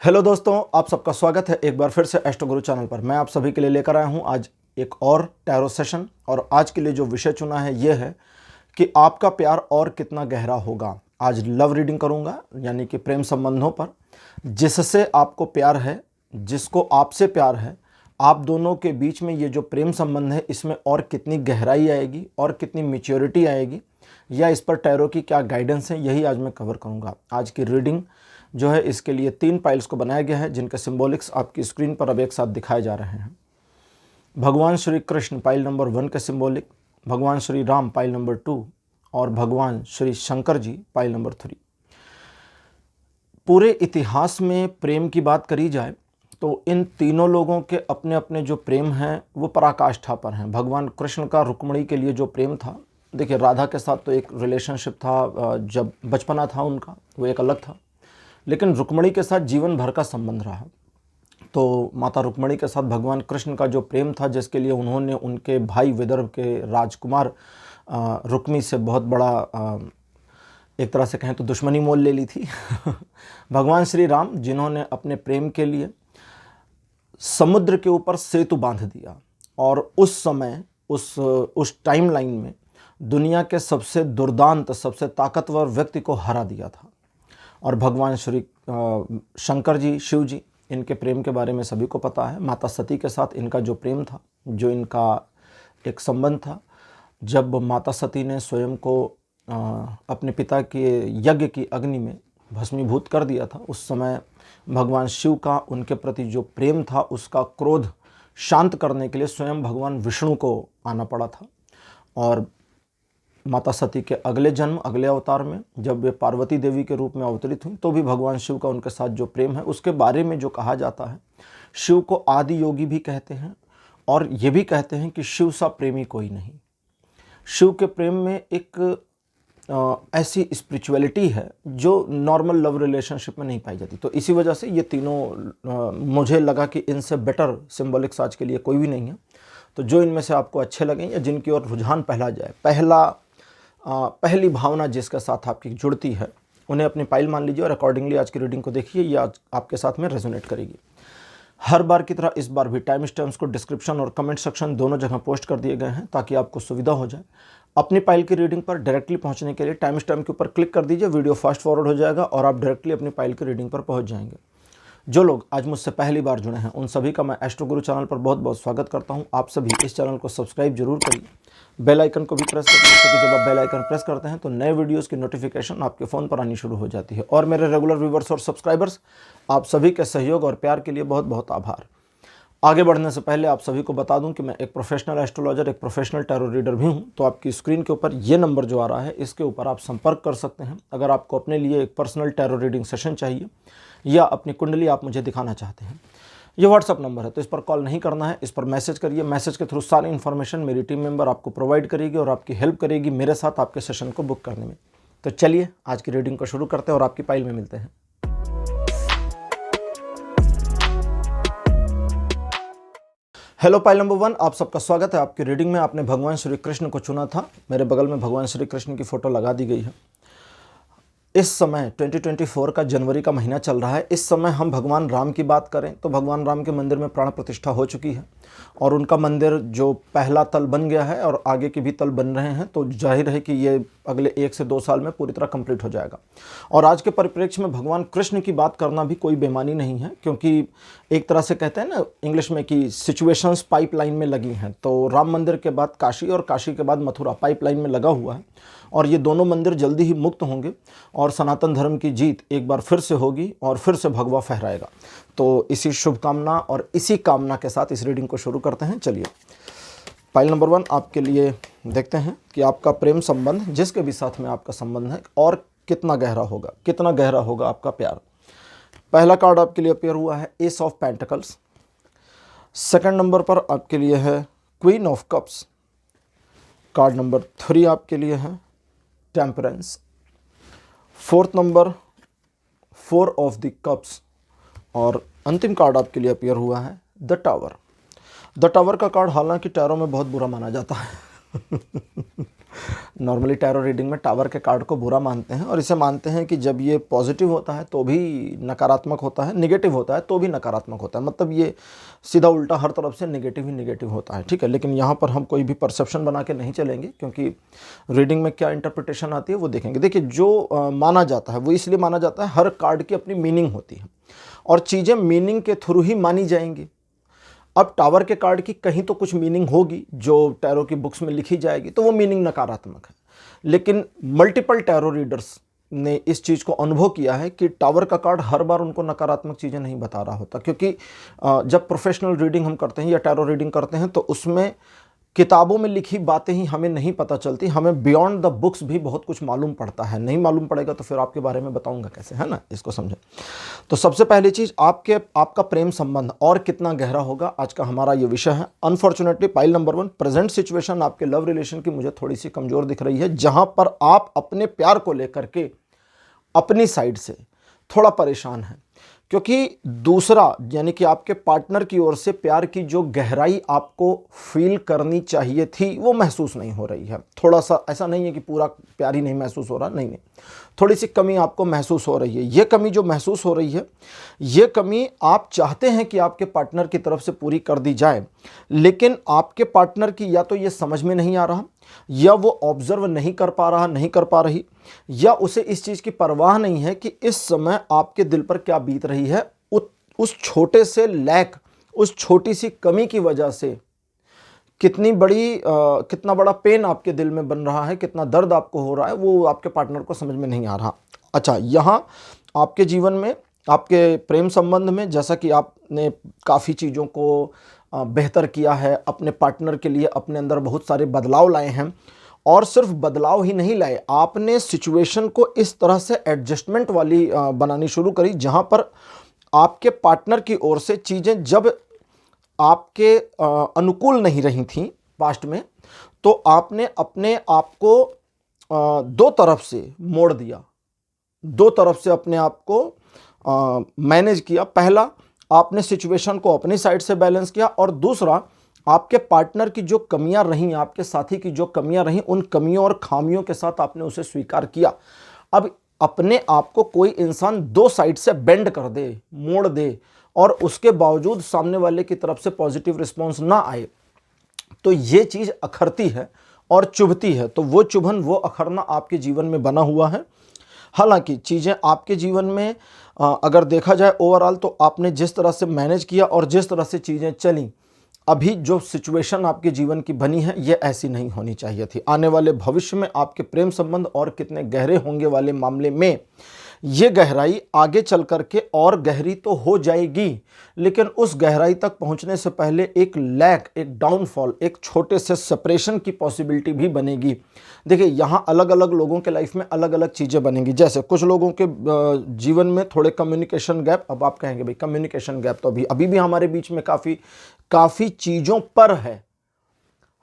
Hello दोस्तों, आप सबका स्वागत है एक बार फिर से एस्ट्रो गुरु चैनल पर। मैं आप सभी के लिए लेकर आया हूं आज एक और टैरो सेशन। और आज के लिए जो विषय चुना है ये है कि आपका प्यार और कितना गहरा होगा। आज लव रीडिंग करूंगा, यानी कि प्रेम संबंधों पर। जिससे आपको प्यार है, जिसको आपसे प्यार है, आप दोनों के बीच में ये जो प्रेम संबंध है इसमें और कितनी गहराई आएगी और कितनी मैच्योरिटी आएगी, या इस पर टैरो की क्या गाइडेंस है, यही आज मैं कवर करूंगा। आज की रीडिंग जो है इसके लिए 3 पाइल्स को बनाया गया है, जिनके सिंबॉलिक्स आपकी स्क्रीन पर अब एक साथ दिखाए जा रहे हैं। भगवान श्री कृष्ण पाइल नंबर 1 के सिंबॉलिक, भगवान श्री राम पाइल नंबर 2 और भगवान श्री शंकर जी पाइल नंबर 3। पूरे इतिहास में प्रेम की बात करी जाए तो इन तीनों लोगों के अपने अपने जो प्रेम हैं वो पराकाष्ठा पर हैं। भगवान कृष्ण का रुक्मिणी के लिए जो प्रेम था, देखिए राधा के साथ तो एक रिलेशनशिप था, जब बचपना था उनका वो एक अलग था, लेकिन रुक्मिणी के साथ जीवन भर का संबंध रहा। तो माता रुक्मिणी के साथ भगवान कृष्ण का जो प्रेम था, जिसके लिए उन्होंने उनके भाई विदर्भ के राजकुमार रुक्मी से बहुत बड़ा एक तरह से कहें तो दुश्मनी मोल ले ली थी। भगवान श्री राम जिन्होंने अपने प्रेम के लिए समुद्र के ऊपर सेतु बांध दिया और उस समय उस टाइमलाइन में दुनिया के सबसे दुर्दांत, सबसे ताकतवर व्यक्ति को हरा दिया था। और भगवान श्री शंकर जी, शिव जी, इनके प्रेम के बारे में सभी को पता है। माता सती के साथ इनका जो प्रेम था, जो इनका एक संबंध था, जब माता सती ने स्वयं को अपने पिता के यज्ञ की अग्नि में भस्मीभूत कर दिया था, उस समय भगवान शिव का उनके प्रति जो प्रेम था उसका क्रोध शांत करने के लिए स्वयं भगवान विष्णु को आना पड़ा था। और माता सती के अगले जन्म, अगले अवतार में जब वे पार्वती देवी के रूप में अवतरित हुई, तो भी भगवान शिव का उनके साथ जो प्रेम है उसके बारे में जो कहा जाता है, शिव को आदि योगी भी कहते हैं और ये भी कहते हैं कि शिव सा प्रेमी कोई नहीं। शिव के प्रेम में एक ऐसी स्पिरिचुअलिटी है जो नॉर्मल लव रिलेशनशिप में नहीं पाई जाती। तो इसी वजह से ये तीनों मुझे लगा कि इनसे बेटर सिंबॉलिक्स आज के लिए कोई भी नहीं है। तो जो इनमें से आपको अच्छे लगें या जिनकी ओर रुझान पहला जाए, पहली भावना जिसके साथ आपकी जुड़ती है, उन्हें अपनी पाइल मान लीजिए और अकॉर्डिंगली आज की रीडिंग को देखिए। ये आज आपके साथ में रेजोनेट करेगी। हर बार की तरह इस बार भी टाइम स्टैम्प्स को डिस्क्रिप्शन और कमेंट सेक्शन दोनों जगह पोस्ट कर दिए गए हैं ताकि आपको सुविधा हो जाए। अपनी पाइल की रीडिंग पर डायरेक्टली पहुंचने के लिए टाइम स्टैम्प के ऊपर क्लिक कर दीजिए, वीडियो फास्ट फॉरवर्ड हो जाएगा और आप डायरेक्टली अपनी पाइल की रीडिंग पर पहुंच जाएंगे। जो लोग आज मुझसे पहली बार जुड़े हैं उन सभी का मैं एस्ट्रो गुरु चैनल पर बहुत बहुत स्वागत करता हूं। आप सभी इस चैनल को सब्सक्राइब जरूर करिए, बेल आइकन को भी प्रेस करिए, क्योंकि जब आप बेल आइकन प्रेस करते हैं तो नए वीडियोस की नोटिफिकेशन आपके फ़ोन पर आनी शुरू हो जाती है। और मेरे रेगुलर व्यूवर्स और सब्सक्राइबर्स, आप सभी के सहयोग और प्यार के लिए बहुत बहुत आभार। आगे बढ़ने से पहले आप सभी को बता दूं कि मैं एक प्रोफेशनल एस्ट्रोलॉजर, एक प्रोफेशनल टैरो रीडर भी हूं। तो आपकी स्क्रीन के ऊपर ये नंबर जो आ रहा है, इसके ऊपर आप संपर्क कर सकते हैं अगर आपको अपने लिए एक पर्सनल टैरो रीडिंग सेशन चाहिए या अपनी कुंडली आप मुझे दिखाना चाहते हैं। ये व्हाट्सअप नंबर है, तो इस पर कॉल नहीं करना है, इस पर मैसेज करिए। मैसेज के थ्रू सारी इन्फॉर्मेशन मेरी टीम मेंबर आपको प्रोवाइड करेगी और आपकी हेल्प करेगी मेरे साथ आपके सेशन को बुक करने में। तो चलिए आज की रीडिंग को शुरू करते हैं और आपकी पाइल में मिलते हैं। हेलो पाइल नंबर 1, आप सबका स्वागत है आपकी रीडिंग में। आपने भगवान श्री कृष्ण को चुना था। मेरे बगल में भगवान श्री कृष्ण की फ़ोटो लगा दी गई है। इस समय 2024 का जनवरी का महीना चल रहा है। इस समय हम भगवान राम की बात करें तो भगवान राम के मंदिर में प्राण प्रतिष्ठा हो चुकी है और उनका मंदिर जो पहला तल बन गया है और आगे के भी तल बन रहे हैं, तो जाहिर है कि ये अगले 1 से 2 साल में पूरी तरह कंप्लीट हो जाएगा। और आज के परिप्रेक्ष्य में भगवान कृष्ण की बात करना भी कोई बेमानी नहीं है, क्योंकि एक तरह से कहते हैं ना इंग्लिश में कि सिचुएशंस पाइपलाइन में लगी हैं। तो राम मंदिर के बाद काशी और काशी के बाद मथुरा पाइपलाइन में लगा हुआ है और ये दोनों मंदिर जल्दी ही मुक्त होंगे और सनातन धर्म की जीत एक बार फिर से होगी और फिर से भगवा फहराएगा। तो इसी शुभकामना और इसी कामना के साथ इस रीडिंग को शुरू करते हैं। चलिए पाइल नंबर 1 आपके लिए देखते हैं कि आपका प्रेम संबंध, जिसके भी साथ में आपका संबंध है, और कितना गहरा होगा, कितना गहरा होगा आपका प्यार। पहला कार्ड आपके लिए अपीयर हुआ है S of pentacles. Second number पर आपके लिए है queen of cups. Card number 3 आपके लिए है temperance. Fourth number 4 of the cups और अंतिम कार्ड आपके लिए अपीयर हुआ है द टावर। द टावर का कार्ड हालांकि टैरो में बहुत बुरा माना जाता है नॉर्मली टैरो रीडिंग में टावर के कार्ड को बुरा मानते हैं और इसे मानते हैं कि जब ये पॉजिटिव होता है तो भी नकारात्मक होता है, नेगेटिव होता है तो भी नकारात्मक होता है, मतलब ये सीधा उल्टा हर तरफ से नेगेटिव ही नेगेटिव होता है, ठीक है। लेकिन यहाँ पर हम कोई भी परसेप्शन बना के नहीं चलेंगे, क्योंकि रीडिंग में क्या इंटरप्रिटेशन आती है वो देखेंगे। देखिए, जो माना जाता है वो इसलिए माना जाता है, हर कार्ड की अपनी मीनिंग होती है और चीज़ें मीनिंग के थ्रू ही मानी जाएंगी। अब टावर के कार्ड की कहीं तो कुछ मीनिंग होगी जो टैरो की बुक्स में लिखी जाएगी, तो वो मीनिंग नकारात्मक है। लेकिन मल्टीपल टैरो रीडर्स ने इस चीज़ को अनुभव किया है कि टावर का कार्ड हर बार उनको नकारात्मक चीज़ें नहीं बता रहा होता, क्योंकि जब प्रोफेशनल रीडिंग हम करते हैं या टैरो रीडिंग करते हैं तो उसमें किताबों में लिखी बातें ही हमें नहीं पता चलती, हमें बियॉन्ड द बुक्स भी बहुत कुछ मालूम पड़ता है। नहीं मालूम पड़ेगा तो फिर आपके बारे में बताऊंगा कैसे, है ना, इसको समझें। तो सबसे पहली चीज़, आपका प्रेम संबंध और कितना गहरा होगा, आज का हमारा ये विषय है। Unfortunately pile number 1, present situation आपके लव रिलेशन की मुझे थोड़ी सी कमज़ोर दिख रही है, जहाँ पर आप अपने प्यार को लेकर के अपनी साइड से थोड़ा परेशान हैं, क्योंकि दूसरा यानी कि आपके पार्टनर की ओर से प्यार की जो गहराई आपको फील करनी चाहिए थी वो महसूस नहीं हो रही है। थोड़ा सा, ऐसा नहीं है कि पूरा प्यार ही नहीं महसूस हो रहा, नहीं, थोड़ी सी कमी आपको महसूस हो रही है। ये कमी जो महसूस हो रही है, ये कमी आप चाहते हैं कि आपके पार्टनर की तरफ से पूरी कर दी जाए, लेकिन आपके पार्टनर की या तो ये समझ में नहीं आ रहा, या वो ऑब्जर्व नहीं कर पा रहा, नहीं कर पा रही, या उसे इस चीज़ की परवाह नहीं है कि इस समय आपके दिल पर क्या बीत रही है। उस छोटे से लैक, उस छोटी सी कमी की वजह से कितना बड़ा पेन आपके दिल में बन रहा है, कितना दर्द आपको हो रहा है, वो आपके पार्टनर को समझ में नहीं आ रहा। अच्छा, यहाँ आपके जीवन में, आपके प्रेम संबंध में, जैसा कि आपने काफ़ी चीज़ों को बेहतर किया है, अपने पार्टनर के लिए अपने अंदर बहुत सारे बदलाव लाए हैं, और सिर्फ बदलाव ही नहीं लाए, आपने सिचुएशन को इस तरह से एडजस्टमेंट वाली बनानी शुरू करी, जहाँ पर आपके पार्टनर की ओर से चीज़ें जब आपके अनुकूल नहीं रही थी पास्ट में, तो आपने अपने आप को दो तरफ से मोड़ दिया, दो तरफ से अपने आप को मैनेज किया। पहला, आपने सिचुएशन को अपनी साइड से बैलेंस किया, और दूसरा, आपके पार्टनर की जो कमियां रहीं, आपके साथी की जो कमियां रहीं, उन कमियों और खामियों के साथ आपने उसे स्वीकार किया। अब अपने आप को कोई इंसान दो साइड से बेंड कर दे, मोड़ दे, और उसके बावजूद सामने वाले की तरफ से पॉजिटिव रिस्पॉन्स ना आए, तो ये चीज़ अखरती है और चुभती है। तो वो चुभन, वो अखरना आपके जीवन में बना हुआ है। हालांकि चीज़ें आपके जीवन में अगर देखा जाए ओवरऑल, तो आपने जिस तरह से मैनेज किया और जिस तरह से चीज़ें चली, अभी जो सिचुएशन आपके जीवन की बनी है, ये ऐसी नहीं होनी चाहिए थी। आने वाले भविष्य में आपके प्रेम संबंध और कितने गहरे होंगे वाले मामले में, ये गहराई आगे चल करके और गहरी तो हो जाएगी, लेकिन उस गहराई तक पहुंचने से पहले एक लैक, एक डाउनफॉल, एक छोटे से सेपरेशन की पॉसिबिलिटी भी बनेगी। देखिए, यहाँ अलग अलग लोगों के लाइफ में अलग अलग चीज़ें बनेंगी। जैसे कुछ लोगों के जीवन में थोड़े कम्युनिकेशन गैप, अब आप कहेंगे भाई कम्युनिकेशन गैप तो अभी भी हमारे बीच में काफ़ी चीज़ों पर है,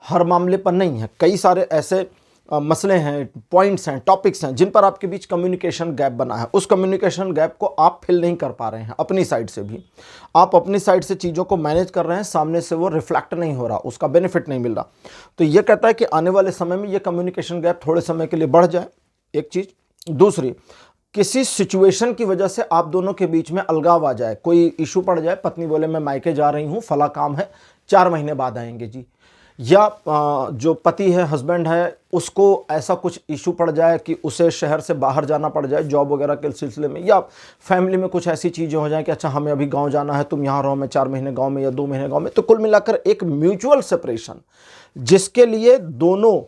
हर मामले पर नहीं है। कई सारे ऐसे मसले हैं, पॉइंट्स हैं, टॉपिक्स हैं जिन पर आपके बीच कम्युनिकेशन गैप बना है। उस कम्युनिकेशन गैप को आप फिल नहीं कर पा रहे हैं, अपनी साइड से भी आप अपनी साइड से चीज़ों को मैनेज कर रहे हैं, सामने से वो रिफ्लेक्ट नहीं हो रहा, उसका बेनिफिट नहीं मिल रहा। तो ये कहता है कि आने वाले समय में ये कम्युनिकेशन गैप थोड़े समय के लिए बढ़ जाए, एक चीज़। दूसरी, किसी सिचुएशन की वजह से आप दोनों के बीच में अलगाव आ जाए, कोई इशू पड़ जाए, पत्नी बोले मैं मायके जा रही हूँ, फला काम है, 4 महीने बाद आएंगे जी, या जो पति है, हस्बैंड है, उसको ऐसा कुछ इशू पड़ जाए कि उसे शहर से बाहर जाना पड़ जाए जॉब वगैरह के सिलसिले में, या फैमिली में कुछ ऐसी चीज़ें हो जाए कि अच्छा हमें अभी गांव जाना है, तुम यहाँ रहो, मैं 4 महीने गांव में या 2 महीने गांव में। तो कुल मिलाकर एक म्यूचुअल सेपरेशन, जिसके लिए दोनों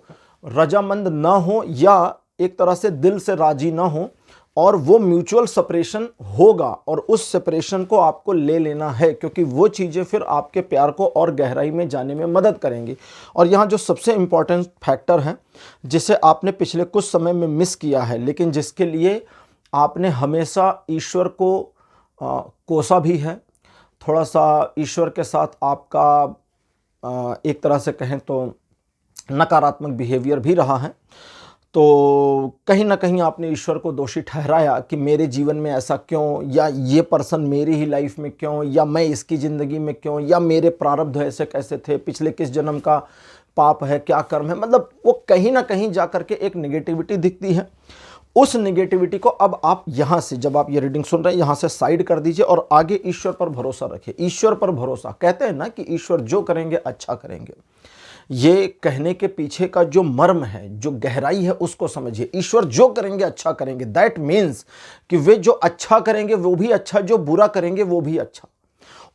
रजामंद ना हो या एक तरह से दिल से राजी ना हो, और वो म्यूचुअल सेपरेशन होगा, और उस सेपरेशन को आपको ले लेना है, क्योंकि वो चीज़ें फिर आपके प्यार को और गहराई में जाने में मदद करेंगी। और यहाँ जो सबसे इम्पॉर्टेंट फैक्टर है, जिसे आपने पिछले कुछ समय में मिस किया है, लेकिन जिसके लिए आपने हमेशा ईश्वर को कोसा भी है, थोड़ा सा ईश्वर के साथ आपका एक तरह से कहें तो नकारात्मक बिहेवियर भी रहा है। तो कहीं ना कहीं आपने ईश्वर को दोषी ठहराया कि मेरे जीवन में ऐसा क्यों, या ये पर्सन मेरी ही लाइफ में क्यों, या मैं इसकी ज़िंदगी में क्यों, या मेरे प्रारब्ध ऐसे कैसे थे, पिछले किस जन्म का पाप है, क्या कर्म है, मतलब वो कहीं ना कहीं जा करके एक निगेटिविटी दिखती है। उस निगेटिविटी को अब आप यहां से, जब आप ये रीडिंग सुन रहे हैं, यहां से साइड कर दीजिए और आगे ईश्वर पर भरोसा रखिए। ईश्वर पर भरोसा, कहते हैं ना कि ईश्वर जो करेंगे अच्छा करेंगे। ये कहने के पीछे का जो मर्म है, जो गहराई है, उसको समझिए। ईश्वर जो करेंगे अच्छा करेंगे, दैट मीन्स कि वे जो अच्छा करेंगे वो भी अच्छा, जो बुरा करेंगे वो भी अच्छा।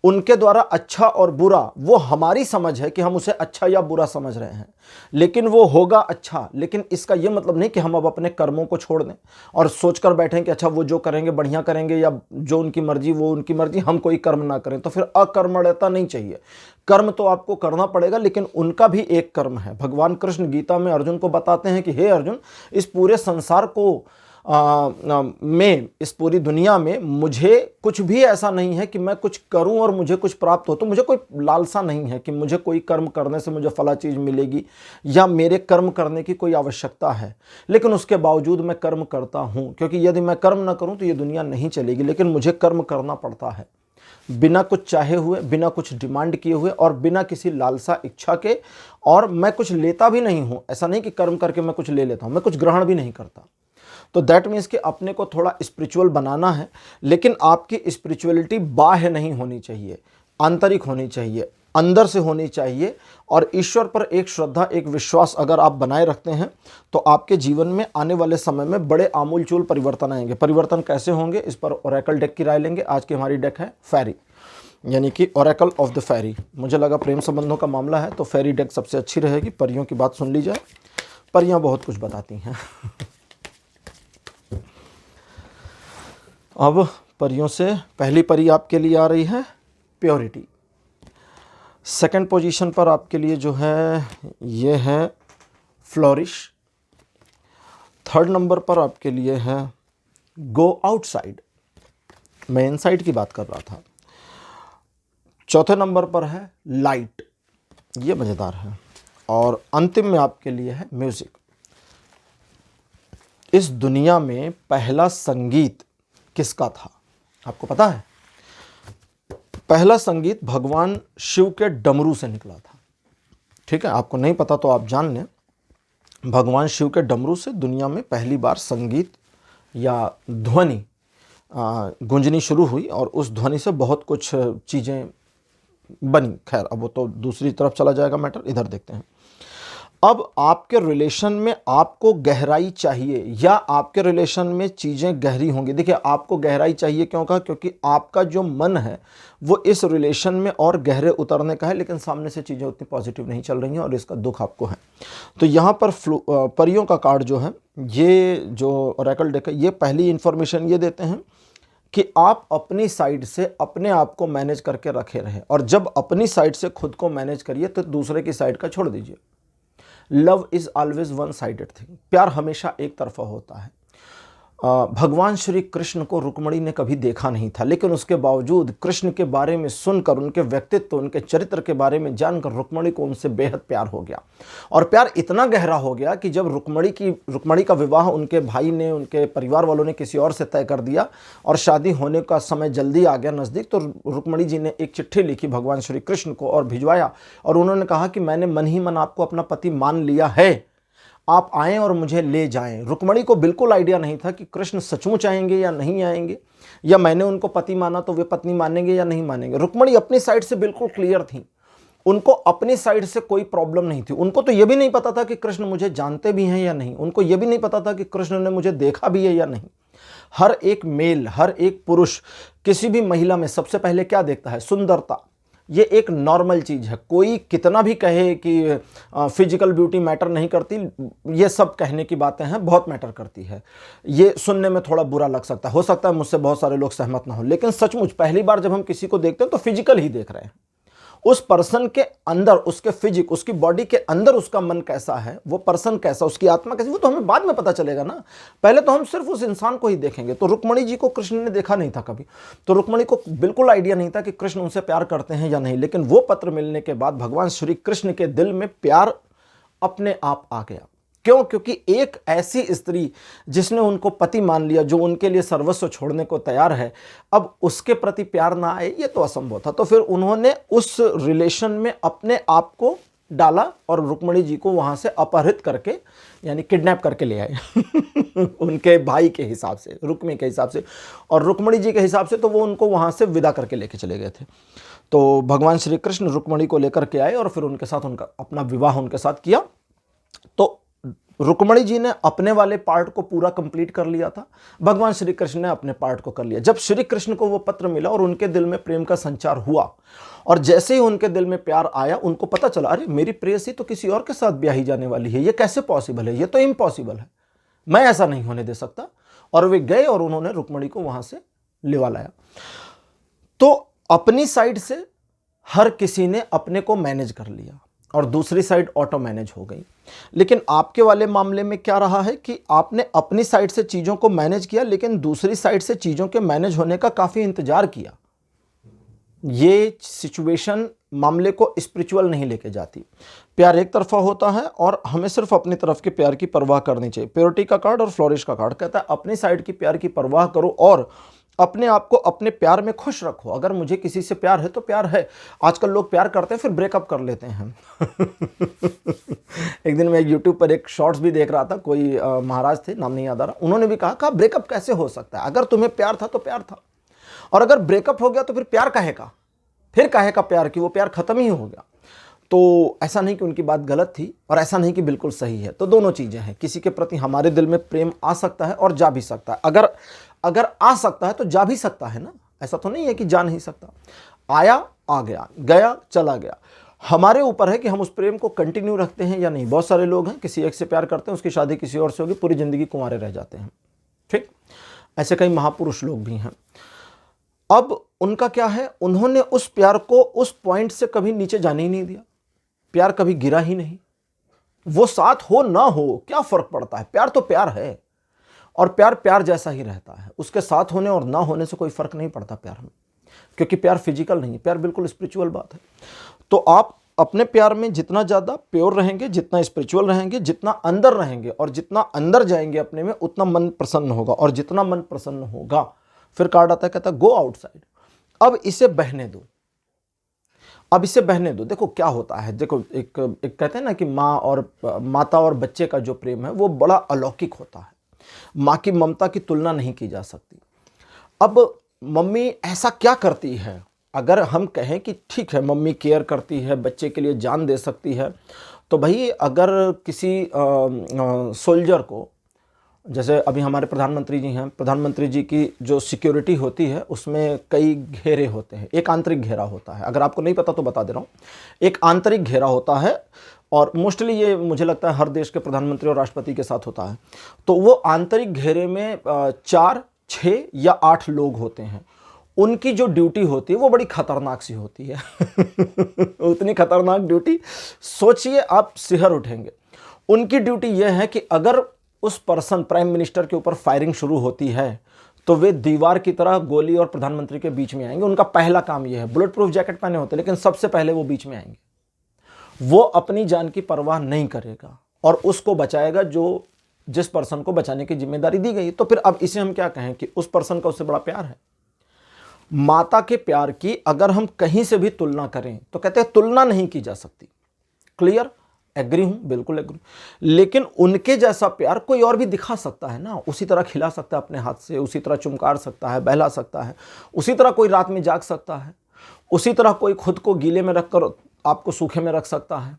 उनके द्वारा अच्छा और बुरा वो हमारी समझ है कि हम उसे अच्छा या बुरा समझ रहे हैं, लेकिन वो होगा अच्छा। लेकिन इसका यह मतलब नहीं कि हम अब अपने कर्मों को छोड़ दें और सोचकर बैठें कि अच्छा वो जो करेंगे बढ़िया करेंगे, या जो उनकी मर्जी वो उनकी मर्जी, हम कोई कर्म ना करें। तो फिर अकर्मण्यता नहीं चाहिए। कर्म तो आपको करना पड़ेगा, लेकिन उनका भी एक कर्म है। भगवान कृष्ण गीता में अर्जुन को बताते हैं कि हे अर्जुन, इस पूरे संसार को में, इस पूरी दुनिया में मुझे कुछ भी ऐसा नहीं है कि मैं कुछ करूं और मुझे कुछ प्राप्त हो। तो मुझे कोई लालसा नहीं है कि मुझे कोई कर्म करने से मुझे फला चीज़ मिलेगी या मेरे कर्म करने की कोई आवश्यकता है। लेकिन उसके बावजूद मैं कर्म करता हूं, क्योंकि यदि मैं कर्म ना करूं तो ये दुनिया नहीं चलेगी। लेकिन मुझे कर्म करना पड़ता है, बिना कुछ चाहे हुए, बिना कुछ डिमांड किए हुए और बिना किसी लालसा इच्छा के। और मैं कुछ लेता भी नहीं हूं। ऐसा नहीं कि कर्म करके मैं कुछ ले लेता हूं, मैं कुछ ग्रहण भी नहीं करता। तो दैट मीन्स कि अपने को थोड़ा स्पिरिचुअल बनाना है, लेकिन आपकी स्पिरिचुअलिटी बाह्य नहीं होनी चाहिए, आंतरिक होनी चाहिए, अंदर से होनी चाहिए। और ईश्वर पर एक श्रद्धा, एक विश्वास अगर आप बनाए रखते हैं तो आपके जीवन में आने वाले समय में बड़े आमूलचूल परिवर्तन आएंगे। परिवर्तन कैसे होंगे, इस पर ओरेकल डेक की राय लेंगे। आज की हमारी डेक है फेरी, यानी कि ओरेकल ऑफ द फेरी। मुझे लगा प्रेम संबंधों का मामला है तो फेरी डेक सबसे अच्छी रहेगी। परियों की बात सुन ली जाए, परियां बहुत कुछ बताती हैं। अब परियों से पहली परी आपके लिए आ रही है प्योरिटी। सेकंड पोजीशन पर आपके लिए जो है ये है फ्लोरिश। थर्ड नंबर पर आपके लिए है गो आउटसाइड, मैं इनसाइड की बात कर रहा था। चौथे नंबर पर है लाइट, ये मज़ेदार है। और अंतिम में आपके लिए है म्यूजिक। इस दुनिया में पहला संगीत किसका था, आपको पता है? पहला संगीत भगवान शिव के डमरू से निकला था। ठीक है, आपको नहीं पता तो आप जान लें। भगवान शिव के डमरू से दुनिया में पहली बार संगीत या ध्वनि गूंजनी शुरू हुई और उस ध्वनि से बहुत कुछ चीज़ें बनी। खैर, अब वो तो दूसरी तरफ चला जाएगा मैटर, इधर देखते हैं। अब आपके रिलेशन में आपको गहराई चाहिए या आपके रिलेशन में चीज़ें गहरी होंगी। देखिए, आपको गहराई चाहिए क्यों कहा? क्योंकि आपका जो मन है वो इस रिलेशन में और गहरे उतरने का है, लेकिन सामने से चीज़ें उतनी पॉजिटिव नहीं चल रही हैं और इसका दुख आपको है। तो यहाँ पर परियों का कार्ड जो है, ये जो ओरेकल डेक है, ये पहली इन्फॉर्मेशन ये देते हैं कि आप अपनी साइड से अपने आप को मैनेज करके रखे रहें। और जब अपनी साइड से खुद को मैनेज करिए तो दूसरे की साइड का छोड़ दीजिए। Love is always one sided thing, प्यार हमेशा एक तरफा होता है। भगवान श्री कृष्ण को रुक्मणी ने कभी देखा नहीं था, लेकिन उसके बावजूद कृष्ण के बारे में सुनकर, उनके व्यक्तित्व, उनके चरित्र के बारे में जानकर रुक्मणी को उनसे बेहद प्यार हो गया। और प्यार इतना गहरा हो गया कि जब रुक्मणी का विवाह उनके भाई ने, उनके परिवार वालों ने किसी और से तय कर दिया और शादी होने का समय जल्दी आ गया नज़दीक, तो रुक्मणी जी ने एक चिट्ठी लिखी भगवान श्री कृष्ण को और भिजवाया। और उन्होंने कहा कि मैंने मन ही मन आपको अपना पति मान लिया है, आप आएँ और मुझे ले जाएं। रुक्मणी को बिल्कुल आइडिया नहीं था कि कृष्ण सचमुच आएंगे या नहीं आएंगे, या मैंने उनको पति माना तो वे पत्नी मानेंगे या नहीं मानेंगे। रुक्मणी अपनी साइड से बिल्कुल क्लियर थी, उनको अपनी साइड से कोई प्रॉब्लम नहीं थी। उनको तो ये भी नहीं पता था कि कृष्ण मुझे जानते भी हैं या नहीं, उनको ये भी नहीं पता था कि कृष्ण ने मुझे देखा भी है या नहीं। हर एक मेल, हर एक पुरुष किसी भी महिला में सबसे पहले क्या देखता है? सुंदरता। ये एक नॉर्मल चीज़ है। कोई कितना भी कहे कि फिजिकल ब्यूटी मैटर नहीं करती, ये सब कहने की बातें हैं, बहुत मैटर करती है। ये सुनने में थोड़ा बुरा लग सकता है, हो सकता है मुझसे बहुत सारे लोग सहमत ना हो, लेकिन सचमुच पहली बार जब हम किसी को देखते हैं तो फिजिकल ही देख रहे हैं। उस पर्सन के अंदर, उसके फिजिक, उसकी बॉडी के अंदर उसका मन कैसा है, वो पर्सन कैसा, उसकी आत्मा कैसी, वो तो हमें बाद में पता चलेगा ना। पहले तो हम सिर्फ उस इंसान को ही देखेंगे। तो रुक्मणी जी को कृष्ण ने देखा नहीं था कभी, तो रुक्मणी को बिल्कुल आइडिया नहीं था कि कृष्ण उनसे प्यार करते हैं या नहीं। लेकिन वो पत्र मिलने के बाद भगवान श्री कृष्ण के दिल में प्यार अपने आप आ गया। क्यों? क्योंकि एक ऐसी स्त्री जिसने उनको पति मान लिया, जो उनके लिए सर्वस्व छोड़ने को तैयार है, अब उसके प्रति प्यार ना आए, ये तो असंभव था। तो फिर उन्होंने उस रिलेशन में अपने आप को डाला और रुक्मिणी जी को वहां से अपहरित करके यानी किडनैप करके ले आए उनके भाई के हिसाब से, रुक्मी के हिसाब से, और रुक्मिणी जी के हिसाब से तो वो उनको वहां से विदा करके लेके चले गए थे। तो भगवान श्री कृष्ण रुक्मिणी को लेकर के आए और फिर उनके साथ उनका अपना विवाह उनके साथ किया। तो रुक्मिणी जी ने अपने वाले पार्ट को पूरा कंप्लीट कर लिया था, भगवान श्री कृष्ण ने अपने पार्ट को कर लिया। जब श्री कृष्ण को वो पत्र मिला और उनके दिल में प्रेम का संचार हुआ, और जैसे ही उनके दिल में प्यार आया, उनको पता चला अरे मेरी प्रेयसी तो किसी और के साथ ब्याही जाने वाली है, ये कैसे पॉसिबल है, ये तो इम्पॉसिबल है, मैं ऐसा नहीं होने दे सकता। और वे गए और उन्होंने रुक्मिणी को वहां से लिवा लाया। तो अपनी साइड से हर किसी ने अपने को मैनेज कर लिया और दूसरी साइड ऑटो मैनेज हो गई। लेकिन आपके वाले मामले में क्या रहा है कि आपने अपनी साइड से चीज़ों को मैनेज किया, लेकिन दूसरी साइड से चीज़ों के मैनेज होने का काफ़ी इंतजार किया। ये सिचुएशन मामले को स्पिरिचुअल नहीं लेके जाती। प्यार एक तरफा होता है और हमें सिर्फ अपनी तरफ के प्यार की परवाह करनी चाहिए। प्योरिटी का कार्ड और फ्लोरिश का कार्ड कहता है अपनी साइड की प्यार की परवाह करो और अपने आप को अपने प्यार में खुश रखो। अगर मुझे किसी से प्यार है तो प्यार है। आजकल लोग प्यार करते हैं फिर ब्रेकअप कर लेते हैं एक दिन मैं यूट्यूब पर एक शॉर्ट्स भी देख रहा था, कोई महाराज थे, नाम नहीं याद आ रहा, उन्होंने भी कहा ब्रेकअप कैसे हो सकता है, अगर तुम्हें प्यार था तो प्यार था, और अगर ब्रेकअप हो गया तो फिर प्यार काहे का, फिर काहे का प्यार, की वो प्यार खत्म ही हो गया। तो ऐसा नहीं कि उनकी बात गलत थी और ऐसा नहीं कि बिल्कुल सही है। तो दोनों चीज़ें हैं, किसी के प्रति हमारे दिल में प्रेम आ सकता है और जा भी सकता है। अगर आ सकता है तो जा भी सकता है ना, ऐसा तो नहीं है कि जा नहीं सकता। आया आ गया, गया चला गया। हमारे ऊपर है कि हम उस प्रेम को कंटिन्यू रखते हैं या नहीं। बहुत सारे लोग हैं किसी एक से प्यार करते हैं, उसकी शादी किसी और से होगी, पूरी ज़िंदगी कुंवारे रह जाते हैं। ठीक, ऐसे कई महापुरुष लोग भी हैं। अब उनका क्या है, उन्होंने उस प्यार को उस पॉइंट से कभी नीचे जाने ही नहीं दिया, प्यार कभी गिरा ही नहीं। वो साथ हो ना हो क्या फर्क पड़ता है, प्यार तो प्यार है और प्यार प्यार जैसा ही रहता है। उसके साथ होने और ना होने से कोई फर्क नहीं पड़ता प्यार में, क्योंकि प्यार फिजिकल नहीं है, प्यार बिल्कुल स्पिरिचुअल बात है। तो आप अपने प्यार में जितना ज़्यादा प्योर रहेंगे, जितना स्पिरिचुअल रहेंगे, जितना अंदर रहेंगे और जितना अंदर जाएंगे अपने में, उतना मन प्रसन्न होगा, और जितना मन प्रसन्न होगा फिर कार्ड आता है, कहता है गो आउटसाइड, अब इसे बहने दो, अब इसे बहने दो। देखो क्या होता है, देखो एक कहते हैं ना कि माता और बच्चे का जो प्रेम है वो बड़ा अलौकिक होता है। माँ की ममता की तुलना नहीं की जा सकती। अब मम्मी ऐसा क्या करती है, अगर हम कहें कि ठीक है मम्मी केयर करती है, बच्चे के लिए जान दे सकती है, तो भाई अगर किसी सोल्जर को, जैसे अभी हमारे प्रधानमंत्री जी हैं, प्रधानमंत्री जी की जो सिक्योरिटी होती है उसमें कई घेरे होते हैं। एक आंतरिक घेरा होता है, अगर आपको नहीं पता तो बता दे रहा हूँ, एक आंतरिक घेरा होता है और मोस्टली ये मुझे लगता है हर देश के प्रधानमंत्री और राष्ट्रपति के साथ होता है। तो वो आंतरिक घेरे में 4, 6 या 8 लोग होते हैं। उनकी जो ड्यूटी होती है वो बड़ी खतरनाक सी होती है उतनी खतरनाक ड्यूटी, सोचिए आप सिहर उठेंगे। उनकी ड्यूटी यह है कि अगर उस पर्सन प्राइम मिनिस्टर के ऊपर फायरिंग शुरू होती है तो वे दीवार की तरह गोली और प्रधानमंत्री के बीच में आएंगे। उनका पहला काम यह है, बुलेट प्रूफ जैकेट पहने होते लेकिन सबसे पहले वो बीच में आएंगे। वो अपनी जान की परवाह नहीं करेगा और उसको बचाएगा जो जिस पर्सन को बचाने की जिम्मेदारी दी गई। तो फिर अब इसे हम क्या कहें कि उस पर्सन का उससे बड़ा प्यार है। माता के प्यार की अगर हम कहीं से भी तुलना करें तो कहते हैं तुलना नहीं की जा सकती। क्लियर, एग्री हूं, बिल्कुल एग्री। लेकिन उनके जैसा प्यार कोई और भी दिखा सकता है ना, उसी तरह खिला सकता है अपने हाथ से, उसी तरह चुमकार सकता है, बहला सकता है, उसी तरह कोई रात में जाग सकता है, उसी तरह कोई खुद को गीले में रखकर आपको सूखे में रख सकता है,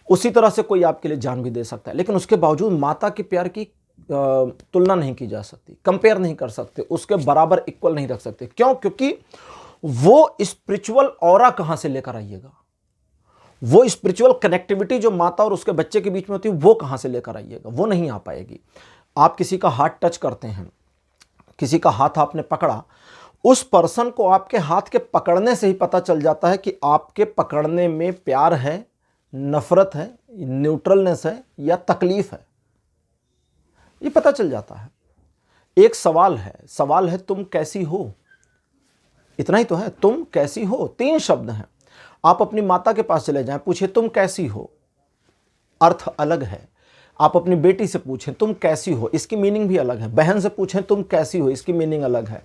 उसी तरह से कोई आपके लिए जान भी दे सकता है। लेकिन उसके बावजूद माता के प्यार की तुलना नहीं की जा सकती, कंपेयर नहीं कर सकते, उसके बराबर इक्वल नहीं रख सकते। क्यों? क्योंकि वो स्पिरिचुअल ऑरा कहां से लेकर आइएगा, वो स्पिरिचुअल कनेक्टिविटी जो माता और उसके बच्चे के बीच में होती है वो कहां से लेकर आइएगा, वो नहीं आ पाएगी। आप किसी का हाथ टच करते हैं, किसी का हाथ आपने पकड़ा, उस पर्सन को आपके हाथ के पकड़ने से ही पता चल जाता है कि आपके पकड़ने में प्यार है, नफरत है, न्यूट्रलनेस है या तकलीफ है, ये पता चल जाता है। एक सवाल है तुम कैसी हो, इतना ही तो है, तुम कैसी हो, 3 शब्द हैं। आप अपनी माता के पास चले जाएं, पूछे तुम कैसी हो, अर्थ अलग है। आप अपनी बेटी से पूछें तुम कैसी हो, इसकी मीनिंग भी अलग है। बहन से पूछें तुम कैसी हो, इसकी मीनिंग अलग है।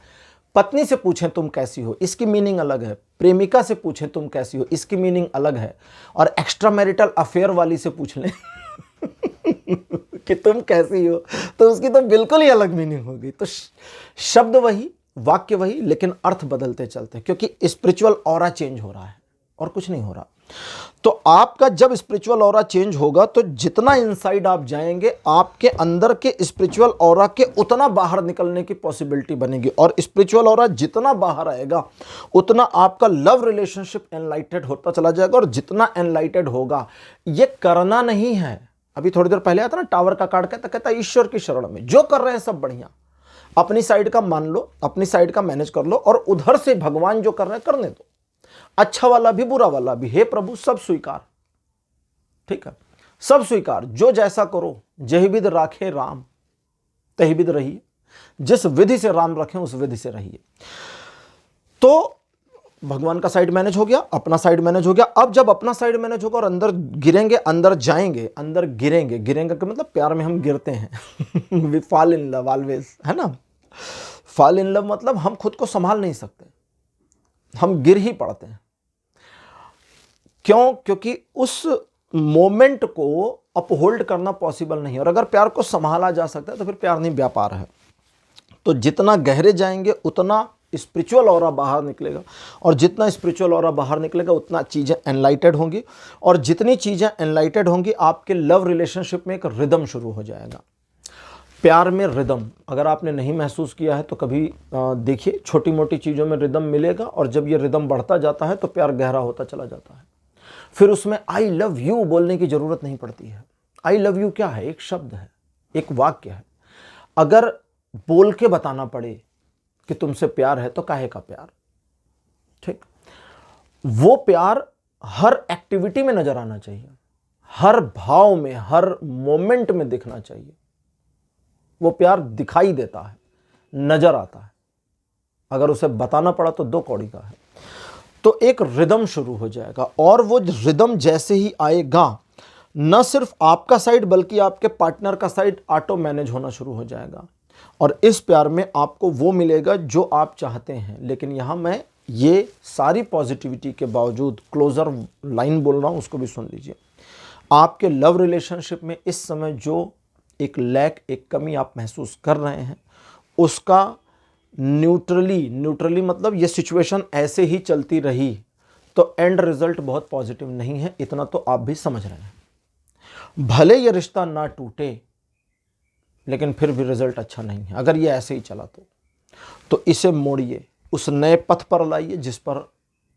पत्नी से पूछें तुम कैसी हो, इसकी मीनिंग अलग है। प्रेमिका से पूछें तुम कैसी हो, इसकी मीनिंग अलग है। और एक्स्ट्रा मैरिटल अफेयर वाली से पूछ लें कि तुम कैसी हो, तो उसकी तो बिल्कुल ही अलग मीनिंग होगी। तो शब्द वही, वाक्य वही, लेकिन अर्थ बदलते चलते हैं, क्योंकि स्पिरिचुअल ऑरा चेंज हो रहा है और कुछ नहीं हो रहा। तो आपका जब स्पिरिचुअल ऑरा चेंज होगा तो जितना इनसाइड आप जाएंगे, आपके अंदर के स्पिरिचुअल ऑरा के उतना बाहर निकलने की पॉसिबिलिटी बनेगी। और स्पिरिचुअल ऑरा जितना बाहर आएगा उतना आपका लव रिलेशनशिप एनलाइटेड होता चला जाएगा। और जितना एनलाइटेड होगा, ये करना नहीं है। अभी थोड़ी देर पहले आता ना टावर का कार्ड, कहता ईश्वर की शरण में जो कर रहे हैं सब बढ़िया, अपनी साइड का मान लो, अपनी साइड का मैनेज कर लो, और उधर से भगवान जो कर रहे हैं करने दो, अच्छा वाला भी बुरा वाला भी। हे प्रभु सब स्वीकार, ठीक है, सब स्वीकार, जो जैसा करो, जही विध राखे राम तही विध रहिए, जिस विधि से राम रखें उस विधि से रहिए। तो भगवान का साइड मैनेज हो गया, अपना साइड मैनेज हो गया। अब जब अपना साइड मैनेज होगा और अंदर गिरेंगे, अंदर जाएंगे, अंदर गिरेंगे, गिरेंगे का मतलब प्यार में हम गिरते हैं we fall in love always, है ना। फॉल इन लव मतलब हम खुद को संभाल नहीं सकते, हम गिर ही पड़ते हैं। क्यों? क्योंकि उस मोमेंट को अपहोल्ड करना पॉसिबल नहीं है। और अगर प्यार को संभाला जा सकता है तो फिर प्यार नहीं, व्यापार है। तो जितना गहरे जाएंगे उतना स्पिरिचुअल ऑरा बाहर निकलेगा, और जितना स्पिरिचुअल ऑरा बाहर निकलेगा उतना चीज़ें एनलाइटेड होंगी, और जितनी चीज़ें एनलाइटेड होंगी आपके लव रिलेशनशिप में एक रिदम शुरू हो जाएगा। प्यार में रिदम अगर आपने नहीं महसूस किया है तो कभी देखिए, छोटी मोटी चीज़ों में रिदम मिलेगा, और जब ये रिदम बढ़ता जाता है तो प्यार गहरा होता चला जाता है। फिर उसमें आई लव यू बोलने की ज़रूरत नहीं पड़ती है। आई लव यू क्या है? एक शब्द है, एक वाक्य है। अगर बोल के बताना पड़े कि तुमसे प्यार है तो काहे का प्यार, ठीक। वो प्यार हर एक्टिविटी में नजर आना चाहिए, हर भाव में, हर मोमेंट में दिखना चाहिए। वो प्यार दिखाई देता है, नजर आता है। अगर उसे बताना पड़ा तो दो कौड़ी का है। तो एक रिदम शुरू हो जाएगा, और वो रिदम जैसे ही आएगा, न सिर्फ आपका साइड बल्कि आपके पार्टनर का साइड ऑटो मैनेज होना शुरू हो जाएगा। और इस प्यार में आपको वो मिलेगा जो आप चाहते हैं। लेकिन यहाँ मैं ये सारी पॉजिटिविटी के बावजूद क्लोजर लाइन बोल रहा हूँ, उसको भी सुन लीजिए। आपके लव रिलेशनशिप में इस समय जो एक लैक, एक कमी आप महसूस कर रहे हैं, उसका न्यूट्रली मतलब ये सिचुएशन ऐसे ही चलती रही तो एंड रिजल्ट बहुत पॉजिटिव नहीं है, इतना तो आप भी समझ रहे हैं। भले ये रिश्ता ना टूटे लेकिन फिर भी रिजल्ट अच्छा नहीं है अगर ये ऐसे ही चला तो इसे मोड़िए, उस नए पथ पर लाइए जिस पर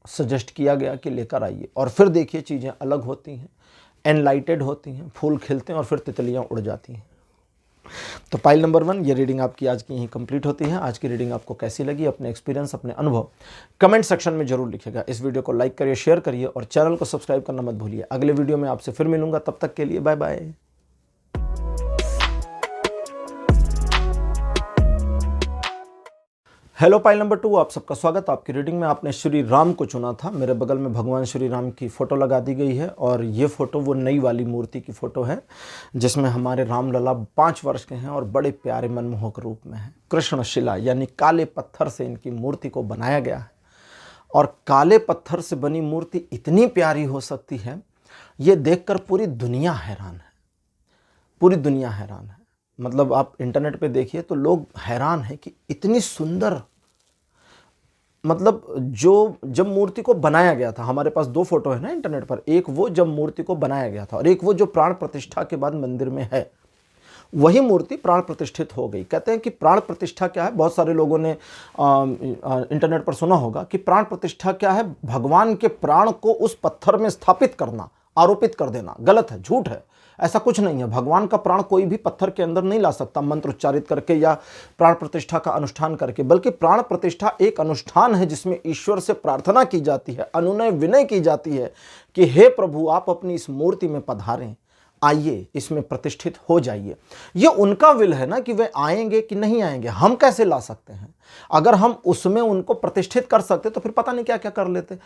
सजेस्ट किया गया कि लेकर आइए, और फिर देखिए चीज़ें अलग होती हैं, एनलाइटेड होती हैं, फूल खिलते हैं और फिर तितलियां उड़ जाती हैं। तो पाइल नंबर 1, ये रीडिंग आपकी आज की यहीं कंप्लीट होती है। आज की रीडिंग आपको कैसी लगी, अपने एक्सपीरियंस, अपने अनुभव कमेंट सेक्शन में जरूर लिखिएगा। इस वीडियो को लाइक करिए, शेयर करिए और चैनल को सब्सक्राइब करना मत भूलिए। अगले वीडियो में आपसे फिर मिलूंगा, तब तक के लिए bye bye. Hello file number 2, आप सबका स्वागत। आपकी रीडिंग में आपने श्री राम को चुना था। मेरे बगल में भगवान श्री राम की फ़ोटो लगा दी गई है, और ये फ़ोटो वो नई वाली मूर्ति की फ़ोटो है जिसमें हमारे राम लला 5 वर्ष के हैं और बड़े प्यारे मनमोहक रूप में हैं। कृष्ण शिला यानी काले पत्थर से इनकी मूर्ति को बनाया गया है, और काले पत्थर से बनी मूर्ति इतनी प्यारी हो सकती है, ये देखकर पूरी दुनिया हैरान है। पूरी दुनिया हैरान है। मतलब आप इंटरनेट पे देखिए तो लोग हैरान हैं कि इतनी सुंदर, मतलब जब मूर्ति को बनाया गया था, हमारे पास 2 फोटो है ना इंटरनेट पर, एक वो जब मूर्ति को बनाया गया था और एक वो जो प्राण प्रतिष्ठा के बाद मंदिर में है। वही मूर्ति प्राण प्रतिष्ठित हो गई। कहते हैं कि प्राण प्रतिष्ठा क्या है, बहुत सारे लोगों ने इंटरनेट पर सुना होगा कि प्राण प्रतिष्ठा क्या है, भगवान के प्राण को उस पत्थर में स्थापित करना, आरोपित कर देना। गलत है, झूठ है, ऐसा कुछ नहीं है। भगवान का प्राण कोई भी पत्थर के अंदर नहीं ला सकता मंत्र उच्चारित करके या प्राण प्रतिष्ठा का अनुष्ठान करके, बल्कि प्राण प्रतिष्ठा एक अनुष्ठान है जिसमें ईश्वर से प्रार्थना की जाती है, अनुनय विनय की जाती है कि हे प्रभु आप अपनी इस मूर्ति में पधारें, आइए इसमें प्रतिष्ठित हो जाइए। ये उनका विल है ना कि वे आएंगे कि नहीं आएंगे, हम कैसे ला सकते हैं। अगर हम उसमें उनको प्रतिष्ठित कर सकते तो फिर पता नहीं क्या क्या कर लेते।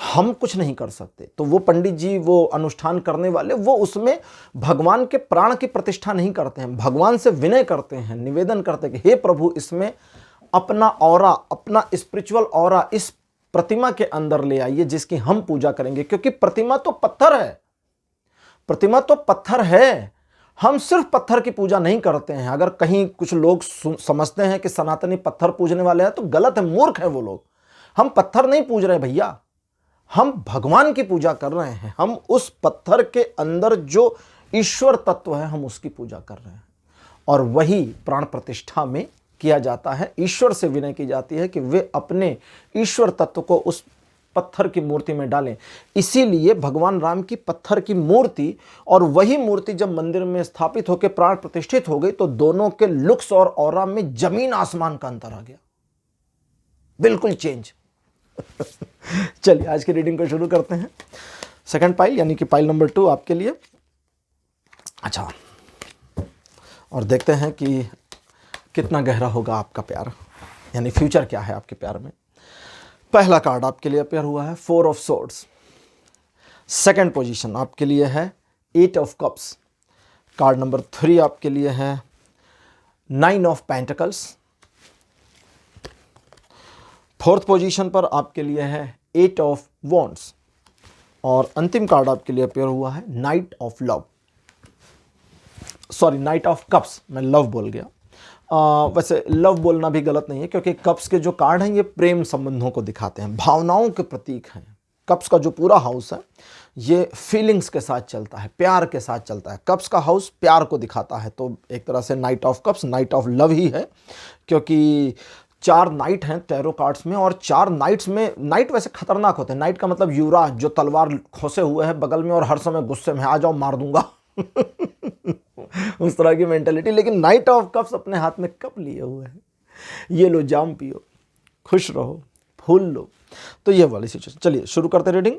हम कुछ नहीं कर सकते। तो वो पंडित जी, वो अनुष्ठान करने वाले, वो उसमें भगवान के प्राण की प्रतिष्ठा नहीं करते हैं, भगवान से विनय करते हैं, निवेदन करते हैं कि हे प्रभु इसमें अपना ऑरा, अपना स्पिरिचुअल ऑरा इस प्रतिमा के अंदर ले आइए जिसकी हम पूजा करेंगे, क्योंकि प्रतिमा तो पत्थर है, प्रतिमा तो पत्थर है। हम सिर्फ पत्थर की पूजा नहीं करते हैं। अगर कहीं कुछ लोग समझते हैं कि सनातनी पत्थर पूजने वाले हैं तो गलत है, मूर्ख है वो लोग। हम पत्थर नहीं पूज रहे भैया, हम भगवान की पूजा कर रहे हैं। हम उस पत्थर के अंदर जो ईश्वर तत्व है हम उसकी पूजा कर रहे हैं, और वही प्राण प्रतिष्ठा में किया जाता है। ईश्वर से विनय की जाती है कि वे अपने ईश्वर तत्व को उस पत्थर की मूर्ति में डालें। इसीलिए भगवान राम की पत्थर की मूर्ति और वही मूर्ति जब मंदिर में स्थापित होकर प्राण प्रतिष्ठित हो गई तो दोनों के लुक्स और ऑरा में जमीन आसमान का अंतर आ गया, बिल्कुल चेंज। चलिए आज की रीडिंग को शुरू करते हैं। सेकंड पाइल यानी कि पाइल नंबर 2 आपके लिए। अच्छा, और देखते हैं कि कितना गहरा होगा आपका प्यार, यानी फ्यूचर क्या है आपके प्यार में। पहला कार्ड आपके लिए अपेयर हुआ है 4 ऑफ सोर्ड्स। सेकंड पोजीशन आपके लिए है 8 ऑफ कप्स। कार्ड नंबर 3 आपके लिए है 9 ऑफ पेंटिकल्स। फोर्थ पोजीशन पर आपके लिए है 8 ऑफ वॉन्ड्स। और अंतिम कार्ड आपके लिए अपेयर हुआ है night of love, sorry night of cups, मैं लव बोल गया। वैसे लव बोलना भी गलत नहीं है, क्योंकि कप्स के जो कार्ड हैं ये प्रेम संबंधों को दिखाते हैं, भावनाओं के प्रतीक हैं। कप्स का जो पूरा हाउस है ये फीलिंग्स के साथ चलता है, प्यार के साथ चलता है। कप्स का हाउस प्यार को दिखाता है, तो एक तरह से knight of cups knight of love ही है, क्योंकि 4 नाइट हैं टैरो कार्ड्स में, और 4 नाइट्स में, नाइट वैसे खतरनाक होते हैं। नाइट का मतलब युवराज जो तलवार खोसे हुए है बगल में और हर समय गुस्से में, आ जाओ मार दूंगा उस तरह की मेंटेलिटी। लेकिन नाइट ऑफ कप्स अपने हाथ में कप लिए हुए हैं, ये लो जाम पियो, खुश रहो, फूल लो, तो ये वाली सिचुएशन। चलिए शुरू करते रीडिंग।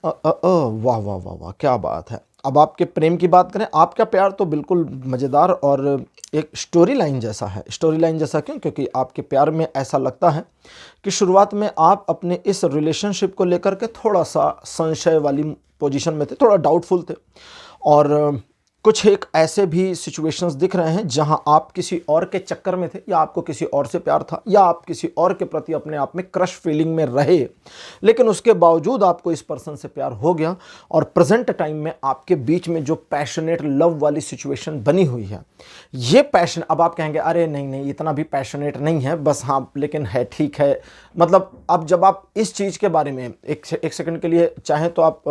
वाह वाह वाह वाह, क्या बात है। अब आपके प्रेम की बात करें, आपका प्यार तो बिल्कुल मज़ेदार और एक स्टोरी लाइन जैसा है। स्टोरी लाइन जैसा क्यों? क्योंकि आपके प्यार में ऐसा लगता है कि शुरुआत में आप अपने इस रिलेशनशिप को लेकर के थोड़ा सा संशय वाली पोजीशन में थे, थोड़ा डाउटफुल थे, और कुछ एक ऐसे भी सिचुएशंस दिख रहे हैं जहां आप किसी और के चक्कर में थे, या आपको किसी और से प्यार था, या आप किसी और के प्रति अपने आप में क्रश फीलिंग में रहे, लेकिन उसके बावजूद आपको इस पर्सन से प्यार हो गया। और प्रेजेंट टाइम में आपके बीच में जो पैशनेट लव वाली सिचुएशन बनी हुई है, ये पैशन, अब आप कहेंगे अरे नहीं नहीं इतना भी पैशनेट नहीं है, बस हाँ लेकिन है, ठीक है। मतलब अब जब आप इस चीज़ के बारे में एक सेकंड के लिए चाहें तो आप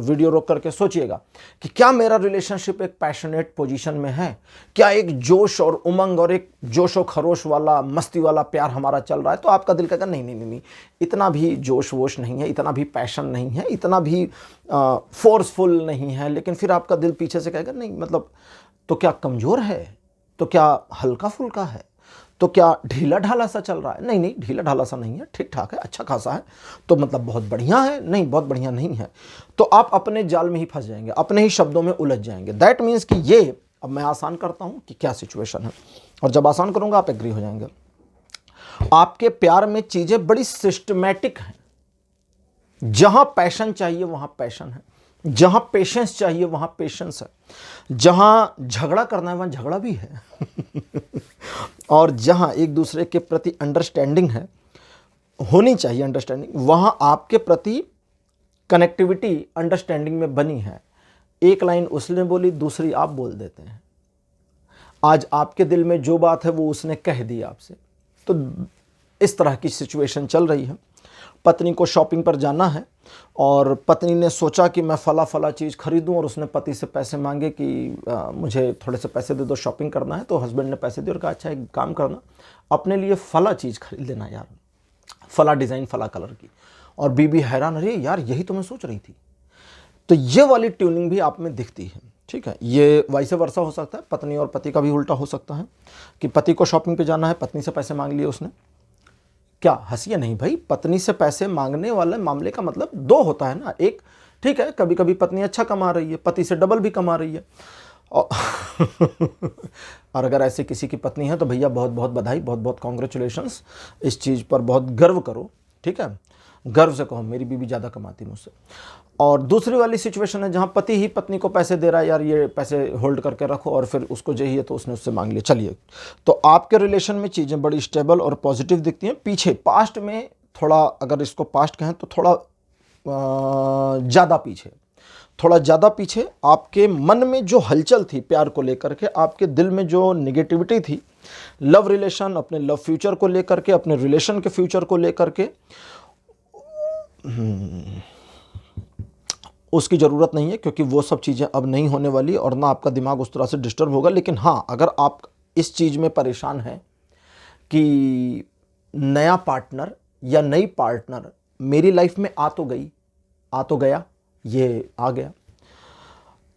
वीडियो रोक करके सोचिएगा कि क्या मेरा रिलेशनशिप एक पैशनेट पोजीशन में है, क्या एक जोश और उमंग और एक जोश और खरोश वाला मस्ती वाला प्यार हमारा चल रहा है। तो आपका दिल कहेगा नहीं नहीं नहीं, इतना भी जोश वोश नहीं है, इतना भी पैशन नहीं है, इतना भी फोर्सफुल नहीं है। लेकिन फिर आपका दिल पीछे से कहेगा नहीं, मतलब तो क्या कमज़ोर है, तो क्या हल्का फुल्का है, तो क्या ढीला ढाला सा चल रहा है। नहीं नहीं, ढीला ढाला सा नहीं है, ठीक ठाक है, अच्छा खासा है, तो मतलब बहुत बढ़िया है, नहीं बहुत बढ़िया नहीं है। तो आप अपने जाल में ही फंस जाएंगे, अपने ही शब्दों में उलझ जाएंगे। दैट मीन्स कि ये, अब मैं आसान करता हूं कि क्या सिचुएशन है, और जब आसान करूंगा आप एग्री हो जाएंगे। आपके प्यार में चीजें बड़ी सिस्टमैटिक हैं। जहां पैशन चाहिए वहां पैशन है, जहां पेशेंस चाहिए वहां पेशेंस है, जहां झगड़ा करना है वहां झगड़ा भी है और जहां एक दूसरे के प्रति अंडरस्टैंडिंग है, होनी चाहिए अंडरस्टैंडिंग, वहां आपके प्रति कनेक्टिविटी अंडरस्टैंडिंग में बनी है। एक लाइन उसने बोली, दूसरी आप बोल देते हैं। आज आपके दिल में जो बात है वो उसने कह दी आपसे। तो इस तरह की सिचुएशन चल रही है। पत्नी को शॉपिंग पर जाना है और पत्नी ने सोचा कि मैं फला फला चीज़ खरीदूं, और उसने पति से पैसे मांगे कि मुझे थोड़े से पैसे दे दो, शॉपिंग करना है। तो हस्बैंड ने पैसे दिए और कहा अच्छा एक काम करना, अपने लिए फला चीज़ खरीद लेना यार, फला डिज़ाइन फला कलर की। और बीबी हैरान, अरे यार यही तो मैं सोच रही थी। तो ये वाली ट्यूनिंग भी आप में दिखती है, ठीक है। ये वाइस वर्सा हो सकता है, पत्नी और पति का भी उल्टा हो सकता है कि पति को शॉपिंग पे जाना है, पत्नी से पैसे मांग लिए उसने। क्या हंसिए नहीं भाई, पत्नी से पैसे मांगने वाले मामले का मतलब 2 होता है ना। एक, ठीक है कभी कभी पत्नी अच्छा कमा रही है, पति से डबल भी कमा रही है, और अगर ऐसे किसी की पत्नी है तो भैया बहुत बहुत बधाई, बहुत बहुत कॉन्ग्रेचुलेशंस, इस चीज़ पर बहुत गर्व करो, ठीक है। गर्व से कहो मेरी बीवी ज़्यादा कमाती मुझसे। और दूसरी वाली सिचुएशन है जहाँ पति ही पत्नी को पैसे दे रहा है, यार ये पैसे होल्ड करके रखो, और फिर उसको चाहिए तो उसने उससे मांग लिया, चलिए। तो आपके रिलेशन में चीज़ें बड़ी स्टेबल और पॉजिटिव दिखती हैं। पीछे पास्ट में थोड़ा, अगर इसको पास्ट कहें तो थोड़ा ज़्यादा पीछे आपके मन में जो हलचल थी प्यार को लेकर के, आपके दिल में जो निगेटिविटी थी लव रिलेशन, अपने लव फ्यूचर को लेकर के, अपने रिलेशन के फ्यूचर को लेकर के, उसकी ज़रूरत नहीं है, क्योंकि वो सब चीज़ें अब नहीं होने वाली और ना आपका दिमाग उस तरह से डिस्टर्ब होगा। लेकिन हाँ, अगर आप इस चीज़ में परेशान हैं कि नया पार्टनर या नई पार्टनर मेरी लाइफ में आ तो गया, ये आ गया।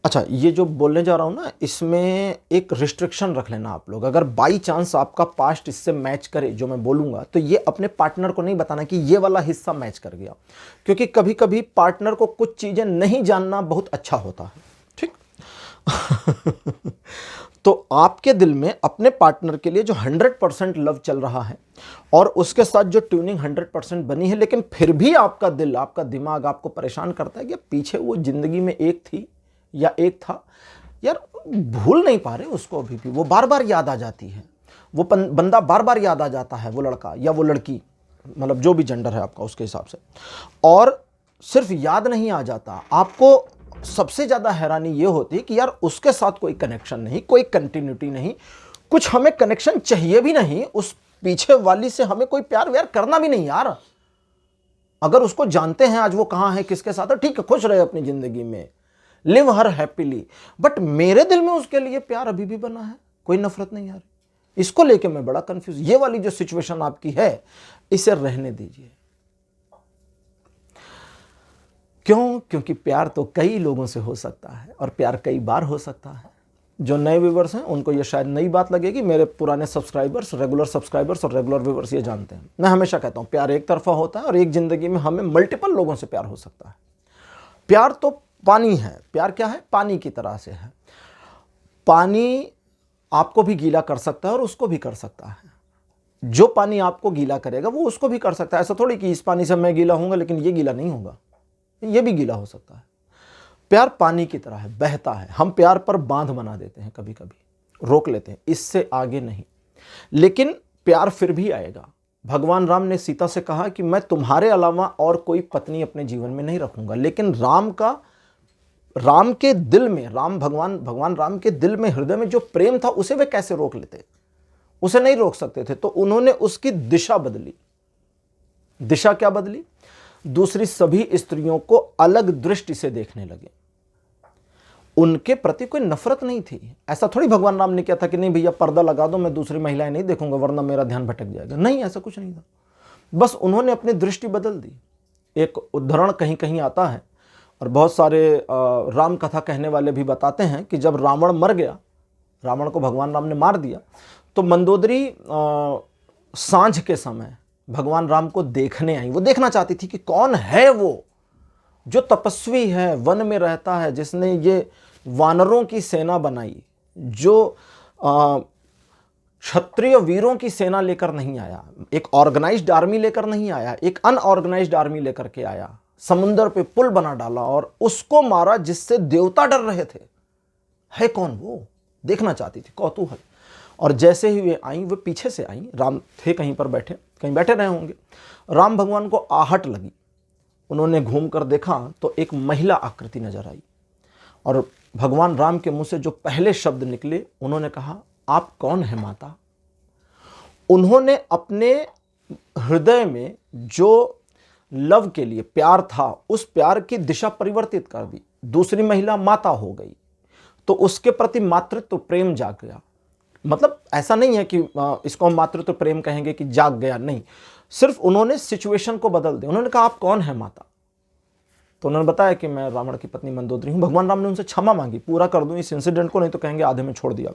अच्छा, ये जो बोलने जा रहा हूँ ना, इसमें एक रिस्ट्रिक्शन रख लेना आप लोग। अगर बाई चांस आपका पास्ट इससे मैच करे जो मैं बोलूँगा, तो ये अपने पार्टनर को नहीं बताना कि ये वाला हिस्सा मैच कर गया, क्योंकि कभी कभी पार्टनर को कुछ चीज़ें नहीं जानना बहुत अच्छा होता है, ठीक। तो आपके दिल में अपने पार्टनर के लिए जो 100% लव चल रहा है और उसके साथ जो ट्यूनिंग 100% बनी है, लेकिन फिर भी आपका दिल, आपका दिमाग आपको परेशान करता है कि पीछे वो जिंदगी में एक थी या एक था, यार भूल नहीं पा रहे उसको, अभी भी वो बार बार याद आ जाती है, वो बंदा बार बार याद आ जाता है, वो लड़का या वो लड़की, मतलब जो भी जेंडर है आपका उसके हिसाब से। और सिर्फ याद नहीं आ जाता, आपको सबसे ज़्यादा हैरानी ये होती है कि यार उसके साथ कोई कनेक्शन नहीं, कोई कंटिन्यूटी नहीं, कुछ हमें कनेक्शन चाहिए भी नहीं, उस पीछे वाली से हमें कोई प्यार व्यार करना भी नहीं यार। अगर उसको जानते हैं आज वो कहाँ है, किसके साथ है, ठीक है, खुश रहे अपनी ज़िंदगी में, लिव हर हैप्पीली, बट मेरे दिल में उसके लिए प्यार अभी भी बना है, कोई नफरत नहीं आ रही। इसको लेके मैं बड़ा कंफ्यूज। ये वाली जो सिचुएशन आपकी है, इसे रहने दीजिए। क्यों? क्योंकि प्यार तो कई लोगों से हो सकता है और प्यार कई बार हो सकता है। जो नए व्यूवर्स हैं उनको ये शायद नई बात लगेगी, मेरे पुराने सब्सक्राइबर्स, रेगुलर सब्सक्राइबर्स और रेगुलर व्यूवर्स ये जानते हैं। मैं हमेशा कहता हूँ प्यार एक तरफा होता है और एक ज़िंदगी में हमें मल्टीपल लोगों से प्यार हो सकता है। प्यार तो पानी है। प्यार क्या है? पानी की तरह से है। पानी आपको भी गीला कर सकता है और उसको भी कर सकता है। जो पानी आपको गीला करेगा वो उसको भी कर सकता है। ऐसा थोड़ी कि इस पानी से मैं गीला होऊंगा लेकिन ये गीला नहीं होगा, ये भी गीला हो सकता है। प्यार पानी की तरह है, बहता है। हम प्यार पर बांध बना देते हैं, कभी कभी रोक लेते हैं, इससे आगे नहीं। लेकिन प्यार फिर भी आएगा। भगवान राम ने सीता से कहा कि मैं तुम्हारे अलावा और कोई पत्नी अपने जीवन में नहीं रखूंगा। लेकिन राम के दिल में, भगवान राम के दिल में, हृदय में जो प्रेम था उसे वे कैसे रोक लेते? उसे नहीं रोक सकते थे। तो उन्होंने उसकी दिशा बदली। दिशा क्या बदली? दूसरी सभी स्त्रियों को अलग दृष्टि से देखने लगे। उनके प्रति कोई नफरत नहीं थी। ऐसा थोड़ी भगवान राम ने किया था कि नहीं भैया पर्दा लगा दो, मैं दूसरी महिलाएं नहीं देखूंगा वरना मेरा ध्यान भटक जाएगा। नहीं, ऐसा कुछ नहीं था। बस उन्होंने अपनी दृष्टि बदल दी। एक उदाहरण कहीं कहीं आता है और बहुत सारे राम कथा कहने वाले भी बताते हैं कि जब रावण मर गया, रावण को भगवान राम ने मार दिया, तो मंदोदरी सांझ के समय भगवान राम को देखने आई। वो देखना चाहती थी कि कौन है वो जो तपस्वी है, वन में रहता है, जिसने ये वानरों की सेना बनाई, जो क्षत्रिय वीरों की सेना लेकर नहीं आया, एक ऑर्गेनाइज्ड आर्मी लेकर नहीं आया, एक अनऑर्गेनाइज्ड आर्मी लेकर के आया, समुंदर पे पुल बना डाला और उसको मारा जिससे देवता डर रहे थे। है कौन वो? देखना चाहती थी, कौतूहल। और जैसे ही वे आई, वे पीछे से आई, राम थे कहीं पर बैठे, कहीं बैठे रहे होंगे। राम भगवान को आहट लगी। उन्होंने घूम कर देखा तो एक महिला आकृति नजर आई और भगवान राम के मुंह से जो पहले शब्द निकले, उन्होंने कहा, आप कौन है माता? उन्होंने अपने हृदय में जो लव के लिए प्यार था, उस प्यार की दिशा परिवर्तित कर दी। दूसरी महिला माता हो गई तो उसके प्रति मातृत्व प्रेम जाग गया। मतलब ऐसा नहीं है कि इसको हम मातृत्व प्रेम कहेंगे कि जाग गया, नहीं, सिर्फ उन्होंने सिचुएशन को बदल दिया। उन्होंने कहा, आप कौन है माता? तो उन्होंने बताया कि मैं रावण की पत्नी मंदोदरी हूं। भगवान राम ने उनसे क्षमा मांगी, पूरा कर दूं इस इंसिडेंट को, नहीं तो कहेंगे आधे में छोड़ दिया।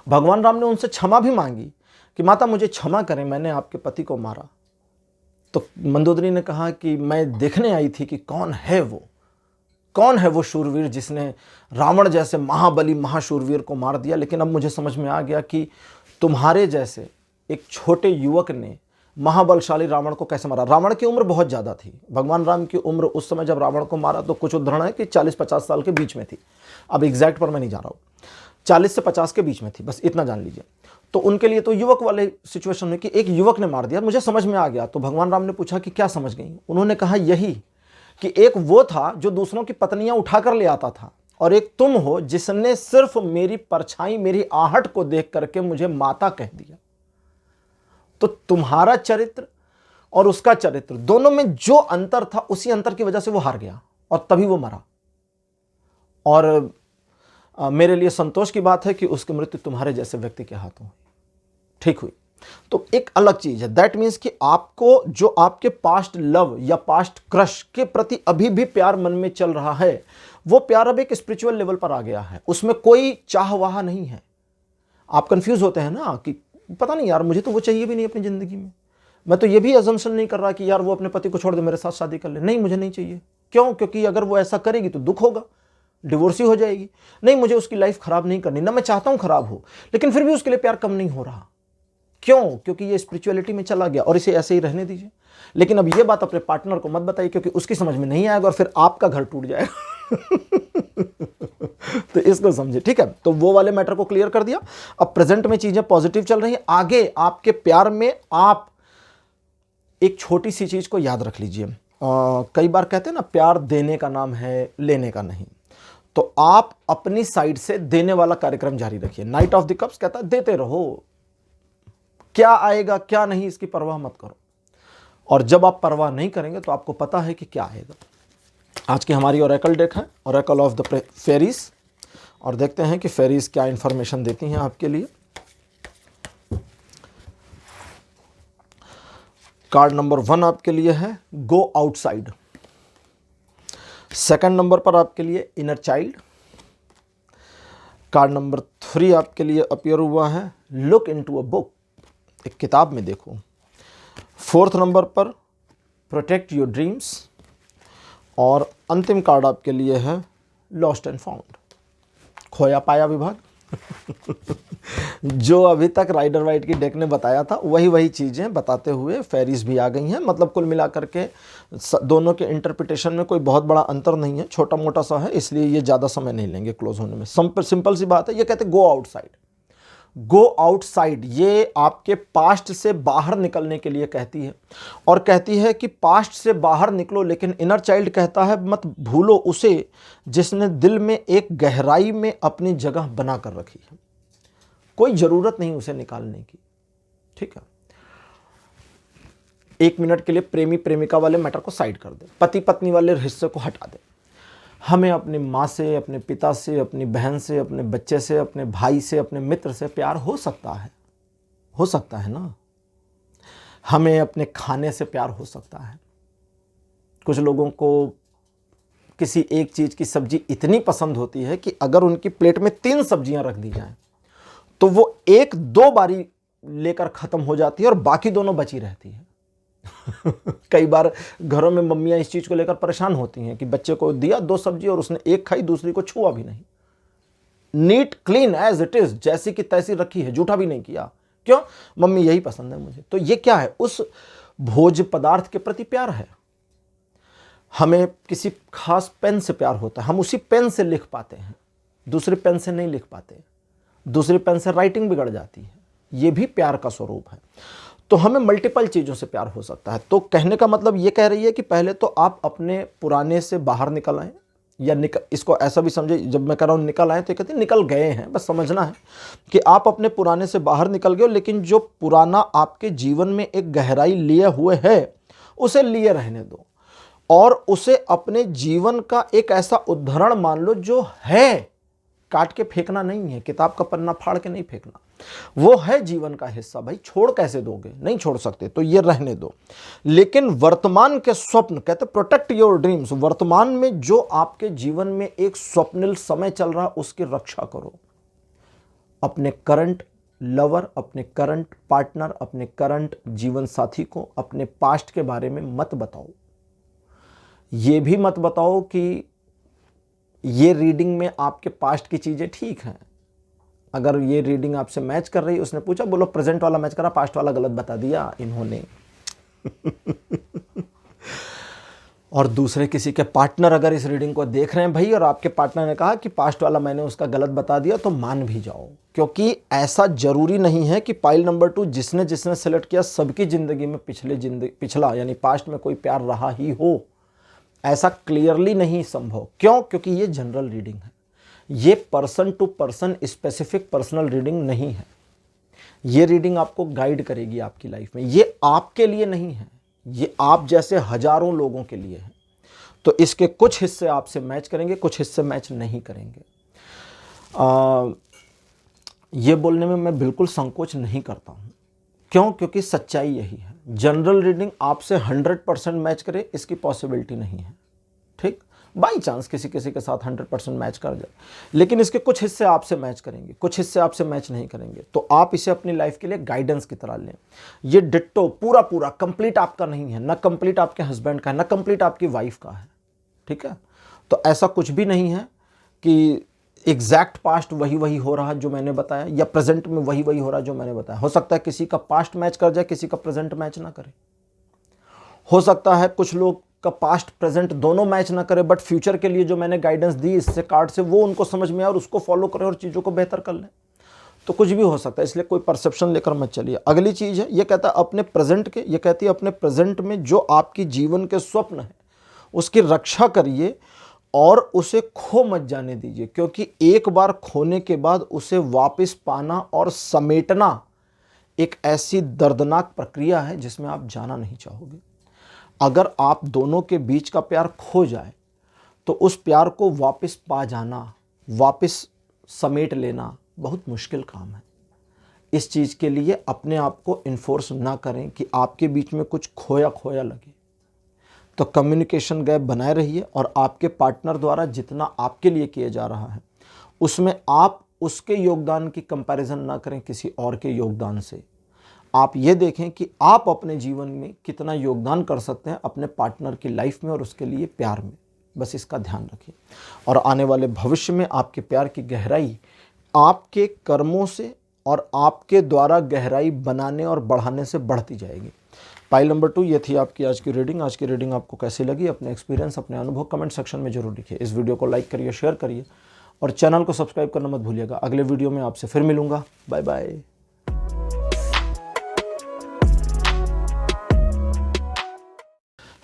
भगवान राम ने उनसे क्षमा भी मांगी कि माता मुझे क्षमा करें, मैंने आपके पति को मारा। तो मंदोदरी ने कहा कि मैं देखने आई थी कि कौन है वो शूरवीर जिसने रावण जैसे महाबली महाशूरवीर को मार दिया। लेकिन अब मुझे समझ में आ गया कि तुम्हारे जैसे एक छोटे युवक ने महाबलशाली रावण को कैसे मारा। रावण की उम्र बहुत ज़्यादा थी, भगवान राम की उम्र उस समय जब रावण को मारा तो कुछ उदाहरण है कि 40-50 साल के बीच में थी, अब एग्जैक्ट पर मैं नहीं जा रहा हूँ, 40 से 50 के बीच में थी, बस इतना जान लीजिए। तो उनके लिए तो युवक वाले सिचुएशन में कि एक युवक ने मार दिया, मुझे समझ में आ गया। तो भगवान राम ने पूछा कि क्या समझ गई? उन्होंने कहा यही कि एक वो था जो दूसरों की पत्नियां उठाकर ले आता था, और एक तुम हो जिसने सिर्फ मेरी परछाई, मेरी आहट को देख करके मुझे माता कह दिया। तो तुम्हारा चरित्र और उसका चरित्र दोनों में जो अंतर था, उसी अंतर की वजह से वो हार गया और तभी वो मरा। और मेरे लिए संतोष की बात है कि उसकी मृत्यु तुम्हारे जैसे व्यक्ति के हाथों ठीक हुई। तो एक अलग चीज है, दैट मीन्स कि आपको जो आपके पास्ट लव या पास्ट क्रश के प्रति अभी भी प्यार मन में चल रहा है, वो प्यार अब एक स्पिरिचुअल लेवल पर आ गया है, उसमें कोई चाह वाह नहीं है। आप कंफ्यूज होते हैं ना कि पता नहीं यार, मुझे तो वो चाहिए भी नहीं अपनी जिंदगी में। मैं तो ये भी अजम्पशन नहीं कर रहा कि यार वो अपने पति को छोड़ दे, मेरे साथ शादी कर ले। नहीं, मुझे नहीं चाहिए। क्यों? क्योंकि अगर वो ऐसा करेगी तो दुख होगा, डिवोर्स ही हो जाएगी। नहीं, मुझे उसकी लाइफ खराब नहीं करनी, ना मैं चाहता हूं खराब हो, लेकिन फिर भी उसके लिए प्यार कम नहीं हो रहा। क्यों? क्योंकि ये स्पिरिचुअलिटी में चला गया, और इसे ऐसे ही रहने दीजिए। लेकिन अब ये बात अपने पार्टनर को मत बताइए, क्योंकि उसकी समझ में नहीं आएगा और फिर आपका घर टूट जाएगा। तो इसको समझिए, ठीक है। तो वो वाले मैटर को क्लियर कर दिया। अब प्रेजेंट में चीजें पॉजिटिव चल रही हैं। आगे आपके प्यार में आप एक छोटी सी चीज को याद रख लीजिए। कई बार कहते हैं ना, प्यार देने का नाम है, लेने का नहीं। तो आप अपनी साइड से देने वाला कार्यक्रम जारी रखिए। नाइट ऑफ द कप्स कहता है देते रहो, क्या आएगा क्या नहीं इसकी परवाह मत करो। और जब आप परवाह नहीं करेंगे तो आपको पता है कि क्या आएगा। आज की हमारी ओरेकल डेक है, ओरेकल ऑफ द फेरीज, और देखते हैं कि फेरीज क्या इंफॉर्मेशन देती हैं आपके लिए। कार्ड नंबर 1 आपके लिए है गो आउटसाइड। सेकंड नंबर पर आपके लिए इनर चाइल्ड। कार्ड नंबर 3 आपके लिए अपीयर हुआ है लुक इनटू अ बुक, एक किताब में देखो। फोर्थ नंबर पर प्रोटेक्ट योर ड्रीम्स, और अंतिम कार्ड आपके लिए है लॉस्ट एंड फाउंड, खोया पाया विभाग। जो अभी तक राइडर वाइट की डेक ने बताया था वही चीज़ें बताते हुए फेरीज भी आ गई हैं। मतलब कुल मिलाकर के दोनों के इंटरप्रिटेशन में कोई बहुत बड़ा अंतर नहीं है, छोटा मोटा सा है, इसलिए ये ज़्यादा समय नहीं लेंगे क्लोज होने में। सिंपल सी बात है, ये कहते हैं गो आउटसाइड। गो आउटसाइड ये आपके पास्ट से बाहर निकलने के लिए कहती है, और कहती है कि पास्ट से बाहर निकलो, लेकिन इनर चाइल्ड कहता है मत भूलो उसे जिसने दिल में एक गहराई में अपनी जगह बना कर रखी है। कोई जरूरत नहीं उसे निकालने की, ठीक है। 1 मिनट के लिए प्रेमी प्रेमिका वाले मैटर को साइड कर दे, पति पत्नी वाले हिस्से को हटा दे। हमें अपनी माँ से, अपने पिता से, अपनी बहन से, अपने बच्चे से, अपने भाई से, अपने मित्र से प्यार हो सकता है ना। हमें अपने खाने से प्यार हो सकता है। कुछ लोगों को किसी एक चीज़ की सब्जी इतनी पसंद होती है कि अगर उनकी प्लेट में 3 सब्जियां रख दी जाएं तो वो 1-2 बारी लेकर ख़त्म हो जाती है और बाकी दोनों बची रहती है। कई बार घरों में मम्मियां इस चीज को लेकर परेशान होती हैं कि बच्चे को दिया 2 सब्जी और उसने एक खाई, दूसरी को छुआ भी नहीं। Neat clean as it is, जैसी की तैसी रखी है, जूठा भी नहीं किया। क्यों? मम्मी यही पसंद है मुझे। तो ये क्या है? उस भोज पदार्थ के प्रति प्यार है। हमें किसी खास पेन से प्यार होता है, हम उसी पेन से लिख पाते हैं, दूसरे पेन से नहीं लिख पाते। दूसरे पेन से राइटिंग बिगड़ जाती है। ये भी प्यार का स्वरूप है। तो हमें मल्टीपल चीज़ों से प्यार हो सकता है। तो कहने का मतलब ये कह रही है कि पहले तो आप अपने पुराने से बाहर निकल आए, या इसको ऐसा भी समझे, जब मैं कह रहा हूँ निकल आए तो कहते हैं निकल गए हैं। बस समझना है कि आप अपने पुराने से बाहर निकल गए, लेकिन जो पुराना आपके जीवन में एक गहराई लिए हुए है उसे लिए रहने दो, और उसे अपने जीवन का एक ऐसा उदाहरण मान लो जो है। काट के फेंकना नहीं है, किताब का पन्ना फाड़ के नहीं फेंकना, वो है जीवन का हिस्सा। भाई छोड़ कैसे दोगे? नहीं छोड़ सकते, तो ये रहने दो। लेकिन वर्तमान के स्वप्न, कहते प्रोटेक्ट योर ड्रीम्स, वर्तमान में जो आपके जीवन में एक स्वप्निल समय चल रहा उसकी रक्षा करो। अपने करंट लवर, अपने करंट पार्टनर, अपने करंट जीवन साथी को अपने पास्ट के बारे में मत बताओ। ये भी मत बताओ कि ये रीडिंग में आपके पास्ट की चीजें ठीक हैं। अगर ये रीडिंग आपसे मैच कर रही है, उसने पूछा, बोलो प्रेजेंट वाला मैच करा, पास्ट वाला गलत बता दिया इन्होंने। और दूसरे किसी के पार्टनर अगर इस रीडिंग को देख रहे हैं भाई, और आपके पार्टनर ने कहा कि पास्ट वाला मैंने उसका गलत बता दिया, तो मान भी जाओ, क्योंकि ऐसा जरूरी नहीं है कि पाइल नंबर 2 जिसने जिसने सेलेक्ट किया सबकी जिंदगी में पिछला यानी पास्ट में कोई प्यार रहा ही हो, ऐसा क्लियरली नहीं संभव। क्यों? क्योंकि ये जनरल रीडिंग है, ये person to person specific personal reading नहीं है। ये रीडिंग आपको गाइड करेगी आपकी लाइफ में, ये आपके लिए नहीं है, ये आप जैसे हजारों लोगों के लिए है। तो इसके कुछ हिस्से आपसे मैच करेंगे, कुछ हिस्से मैच नहीं करेंगे। ये बोलने में मैं बिल्कुल संकोच नहीं करता हूं। क्यों? क्योंकि सच्चाई यही है। जनरल रीडिंग आपसे 100% मैच करे इसकी पॉसिबिलिटी नहीं है, ठीक? बाई चांस किसी किसी के साथ 100% मैच कर जाए, लेकिन इसके कुछ हिस्से आपसे मैच करेंगे, कुछ हिस्से आपसे मैच नहीं करेंगे। तो आप इसे अपनी लाइफ के लिए गाइडेंस की तरह लें। ये डिट्टो पूरा कंप्लीट आपका नहीं है, ना कंप्लीट आपके हस्बैंड का है, ना कंप्लीट आपकी वाइफ का है, ठीक है? तो ऐसा कुछ भी नहीं है कि एग्जैक्ट पास्ट वही हो रहा जो मैंने बताया, या प्रेजेंट में वही हो रहा जो मैंने बताया। हो सकता है किसी का पास्ट मैच कर जाए, किसी का प्रेजेंट मैच ना करे। हो सकता है कुछ लोग का पास्ट प्रेजेंट दोनों मैच ना करे, बट फ्यूचर के लिए जो मैंने गाइडेंस दी इससे कार्ड से, वो उनको समझ में आए और उसको फॉलो करें और चीज़ों को बेहतर कर लें। तो कुछ भी हो सकता है, इसलिए कोई परसेप्शन लेकर मत चलिए। अगली चीज़ है, ये कहता है अपने प्रेजेंट के, ये कहती है अपने प्रेजेंट में जो आपकी जीवन के स्वप्न है उसकी रक्षा करिए और उसे खो मत जाने दीजिए, क्योंकि एक बार खोने के बाद उसे वापस पाना और समेटना एक ऐसी दर्दनाक प्रक्रिया है जिसमें आप जाना नहीं चाहोगे। अगर आप दोनों के बीच का प्यार खो जाए तो उस प्यार को वापस पा जाना, वापस समेट लेना बहुत मुश्किल काम है। इस चीज़ के लिए अपने आप को इन्फोर्स ना करें कि आपके बीच में कुछ खोया खोया लगे। तो कम्युनिकेशन गैप बनाए रहिए, और आपके पार्टनर द्वारा जितना आपके लिए किया जा रहा है उसमें आप उसके योगदान की कंपैरिजन ना करें किसी और के योगदान से। आप ये देखें कि आप अपने जीवन में कितना योगदान कर सकते हैं अपने पार्टनर की लाइफ में और उसके लिए प्यार में। बस इसका ध्यान रखिए, और आने वाले भविष्य में आपके प्यार की गहराई आपके कर्मों से और आपके द्वारा गहराई बनाने और बढ़ाने से बढ़ती जाएगी। पाइल नंबर 2 ये थी आपकी आज की रीडिंग। आज की रीडिंग आपको कैसी लगी? अपने एक्सपीरियंस, अपने अनुभव कमेंट सेक्शन में जरूर लिखिए। इस वीडियो को लाइक करिए, शेयर करिए और चैनल को सब्सक्राइब करना मत भूलिएगा। अगले वीडियो में आपसे फिर मिलूंगा। Bye bye.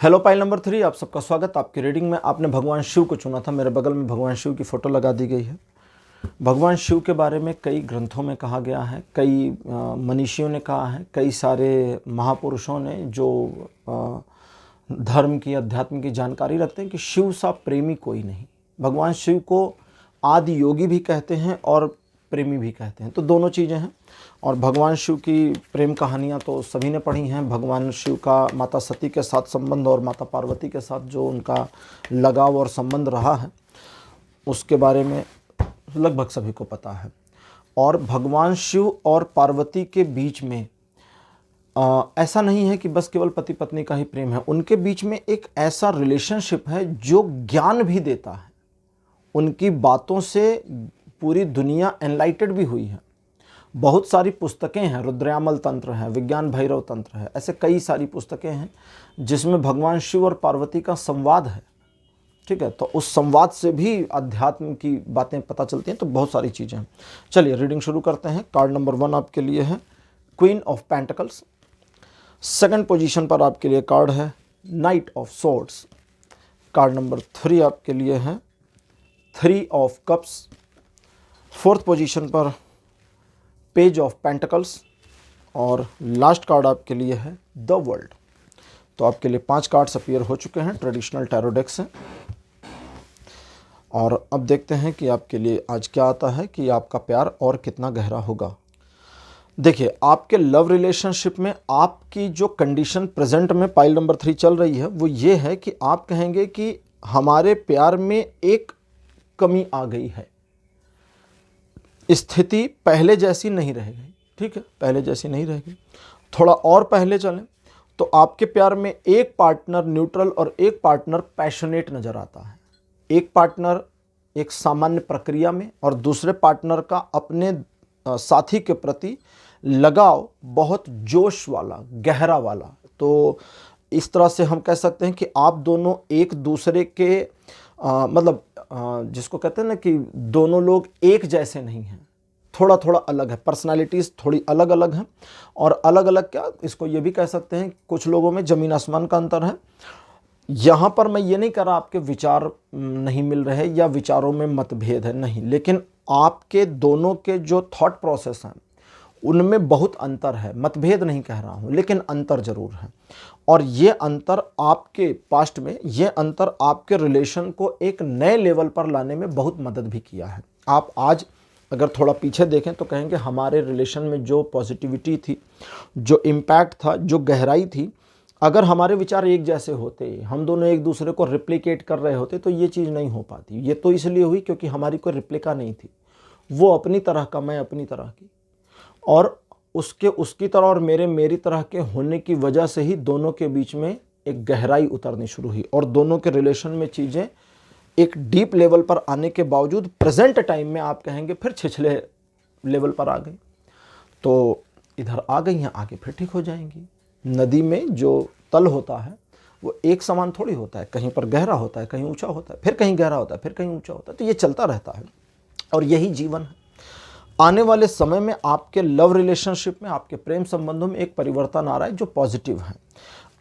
Hello file number 3, आप सबका स्वागत। आपकी रीडिंग में आपने भगवान शिव को चुना था। मेरे बगल में भगवान शिव की फोटो लगा दी गई है। भगवान शिव के बारे में कई ग्रंथों में कहा गया है, कई मनीषियों ने कहा है, कई सारे महापुरुषों ने जो धर्म की, अध्यात्म की जानकारी रखते हैं कि शिव सा प्रेमी कोई नहीं। भगवान शिव को आदि योगी भी कहते हैं और प्रेमी भी कहते हैं, तो दोनों चीज़ें हैं। और भगवान शिव की प्रेम कहानियाँ तो सभी ने पढ़ी हैं। भगवान शिव का माता सती के साथ संबंध और माता पार्वती के साथ जो उनका लगाव और संबंध रहा है उसके बारे में लगभग सभी को पता है। और भगवान शिव और पार्वती के बीच में ऐसा नहीं है कि बस केवल पति पत्नी का ही प्रेम है। उनके बीच में एक ऐसा रिलेशनशिप है जो ज्ञान भी देता है। उनकी बातों से पूरी दुनिया एनलाइटेड भी हुई है। बहुत सारी पुस्तकें हैं, रुद्रयामल तंत्र है, विज्ञान भैरव तंत्र है, ऐसे कई सारी पुस्तकें हैं जिसमें भगवान शिव और पार्वती का संवाद है, ठीक है? तो उस संवाद से भी अध्यात्म की बातें पता चलती हैं। तो बहुत सारी चीज़ें हैं। चलिए रीडिंग शुरू करते हैं। कार्ड नंबर 1 आपके लिए है queen of pentacles. Second position पर आपके लिए कार्ड है night of swords. Card number 3 आपके लिए है 3 ऑफ कप्स। फोर्थ पोजीशन पर पेज ऑफ पेंटिकल्स, और लास्ट कार्ड आपके लिए है द वर्ल्ड। तो आपके लिए 5 कार्ड्स अपीयर हो चुके हैं, ट्रेडिशनल टैरो डेक से। और अब देखते हैं कि आपके लिए आज क्या आता है कि आपका प्यार और कितना गहरा होगा। देखिए, आपके लव रिलेशनशिप में आपकी जो कंडीशन प्रेजेंट में पाइल नंबर 3 चल रही है वो ये है कि आप कहेंगे कि हमारे प्यार में एक कमी आ गई है, स्थिति पहले जैसी नहीं रह गई, ठीक है? पहले जैसी नहीं रह गई। थोड़ा और पहले चलें तो आपके प्यार में एक पार्टनर न्यूट्रल और एक पार्टनर पैशनेट नज़र आता है। एक पार्टनर एक सामान्य प्रक्रिया में और दूसरे पार्टनर का अपने साथी के प्रति लगाव बहुत जोश वाला, गहरा वाला, तो इस तरह से हम कह सकते हैं कि आप दोनों एक दूसरे के मतलब जिसको कहते हैं ना कि दोनों लोग एक जैसे नहीं हैं, थोड़ा थोड़ा अलग है, पर्सनालिटीज़ थोड़ी अलग अलग हैं। और अलग अलग क्या, इसको ये भी कह सकते हैं कुछ लोगों में ज़मीन आसमान का अंतर है। यहाँ पर मैं ये नहीं कह रहा आपके विचार नहीं मिल रहे या विचारों में मतभेद है, नहीं, लेकिन आपके दोनों के जो थॉट प्रोसेस हैं उनमें बहुत अंतर है। मतभेद नहीं कह रहा हूँ, लेकिन अंतर ज़रूर है। और ये अंतर आपके पास्ट में, ये अंतर आपके रिलेशन को एक नए लेवल पर लाने में बहुत मदद भी किया है। आप आज अगर थोड़ा पीछे देखें तो कहेंगे हमारे रिलेशन में जो पॉजिटिविटी थी, जो इम्पैक्ट था, जो गहराई थी, अगर हमारे विचार एक जैसे होते, हम दोनों एक दूसरे को रिप्लिकेट कर रहे होते तो ये चीज़ नहीं हो पाती। ये तो इसलिए हुई क्योंकि हमारी कोई रिप्लिका नहीं थी, वो अपनी तरह का, मैं अपनी तरह की, और उसकी तरह और मेरी तरह के होने की वजह से ही दोनों के बीच में एक गहराई उतरनी शुरू हुई और दोनों के रिलेशन में चीज़ें एक डीप लेवल पर आने के बावजूद प्रेजेंट टाइम में आप कहेंगे फिर छिछले लेवल पर आ गई। तो इधर आ गई हैं, आगे फिर ठीक हो जाएंगी। नदी में जो तल होता है वो एक समान थोड़ी होता है, कहीं पर गहरा होता है, कहीं ऊंचा होता है, फिर कहीं गहरा होता है, फिर कहीं ऊंचा होता है। तो ये चलता रहता है और यही जीवन है। आने वाले समय में आपके लव रिलेशनशिप में, आपके प्रेम संबंधों में एक परिवर्तन आ रहा है जो पॉजिटिव है।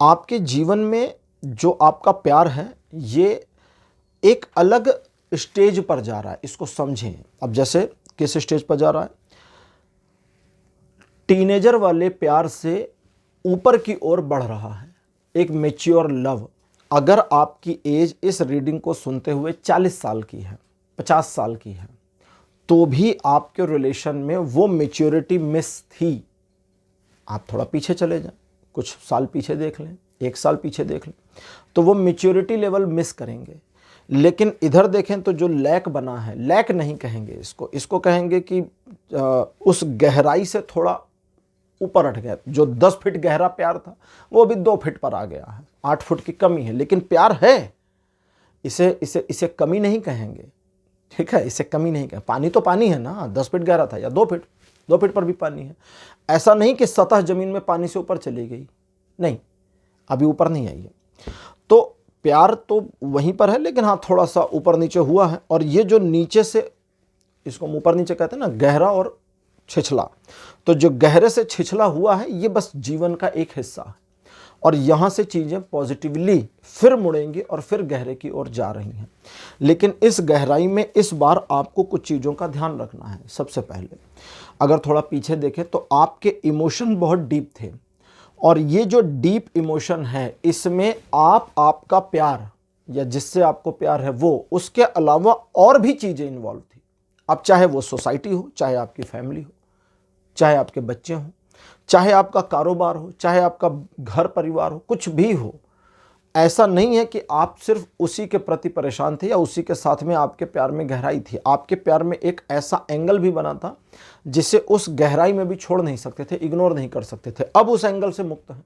आपके जीवन में जो आपका प्यार है ये एक अलग स्टेज पर जा रहा है, इसको समझें। अब जैसे किस स्टेज पर जा रहा है, टीनेजर वाले प्यार से ऊपर की ओर बढ़ रहा है, एक मैच्योर लव। अगर आपकी एज इस रीडिंग को सुनते हुए 40 साल की है, 50 साल की है, तो भी आपके रिलेशन में वो मैच्योरिटी मिस थी। आप थोड़ा पीछे चले जाएं, कुछ साल पीछे देख लें, 1 साल पीछे देख लें, तो वो मैच्योरिटी लेवल मिस करेंगे। लेकिन इधर देखें तो जो लैक बना है, लैक नहीं कहेंगे इसको कहेंगे कि उस गहराई से थोड़ा ऊपर हट गया। जो 10 फीट गहरा प्यार था वो अभी 2 फीट पर आ गया है, 8 फुट की कमी है, लेकिन प्यार है। इसे कमी नहीं कहेंगे, ठीक है, इसे कमी नहीं कहेंगे। पानी तो पानी है ना, 10 फीट गहरा था या 2 फीट पर भी पानी है। ऐसा नहीं कि सतह जमीन में पानी से ऊपर चली गई, नहीं, अभी ऊपर नहीं आई है। तो प्यार तो वहीं पर है, लेकिन हाँ थोड़ा सा ऊपर नीचे हुआ है। और ये जो नीचे से, इसको हम ऊपर नीचे कहते हैं ना, गहरा और छिछला, तो जो गहरे से छिछला हुआ है ये बस जीवन का एक हिस्सा है। और यहाँ से चीज़ें पॉजिटिवली फिर मुड़ेंगी और फिर गहरे की ओर जा रही हैं। लेकिन इस गहराई में इस बार आपको कुछ चीज़ों का ध्यान रखना है। सबसे पहले अगर थोड़ा पीछे देखें तो आपके इमोशन बहुत डीप थे, और ये जो डीप इमोशन है इसमें आपका प्यार या जिससे आपको प्यार है वो, उसके अलावा और भी चीज़ें इन्वॉल्व थी। अब चाहे वो सोसाइटी हो, चाहे आपकी फैमिली हो, चाहे आपके बच्चे हों, चाहे आपका कारोबार हो, चाहे आपका घर परिवार हो, कुछ भी हो, ऐसा नहीं है कि आप सिर्फ उसी के प्रति परेशान थे या उसी के साथ में आपके प्यार में गहराई थी। आपके प्यार में एक ऐसा एंगल भी बना था जिसे उस गहराई में भी छोड़ नहीं सकते थे, इग्नोर नहीं कर सकते थे। अब उस एंगल से मुक्त हैं,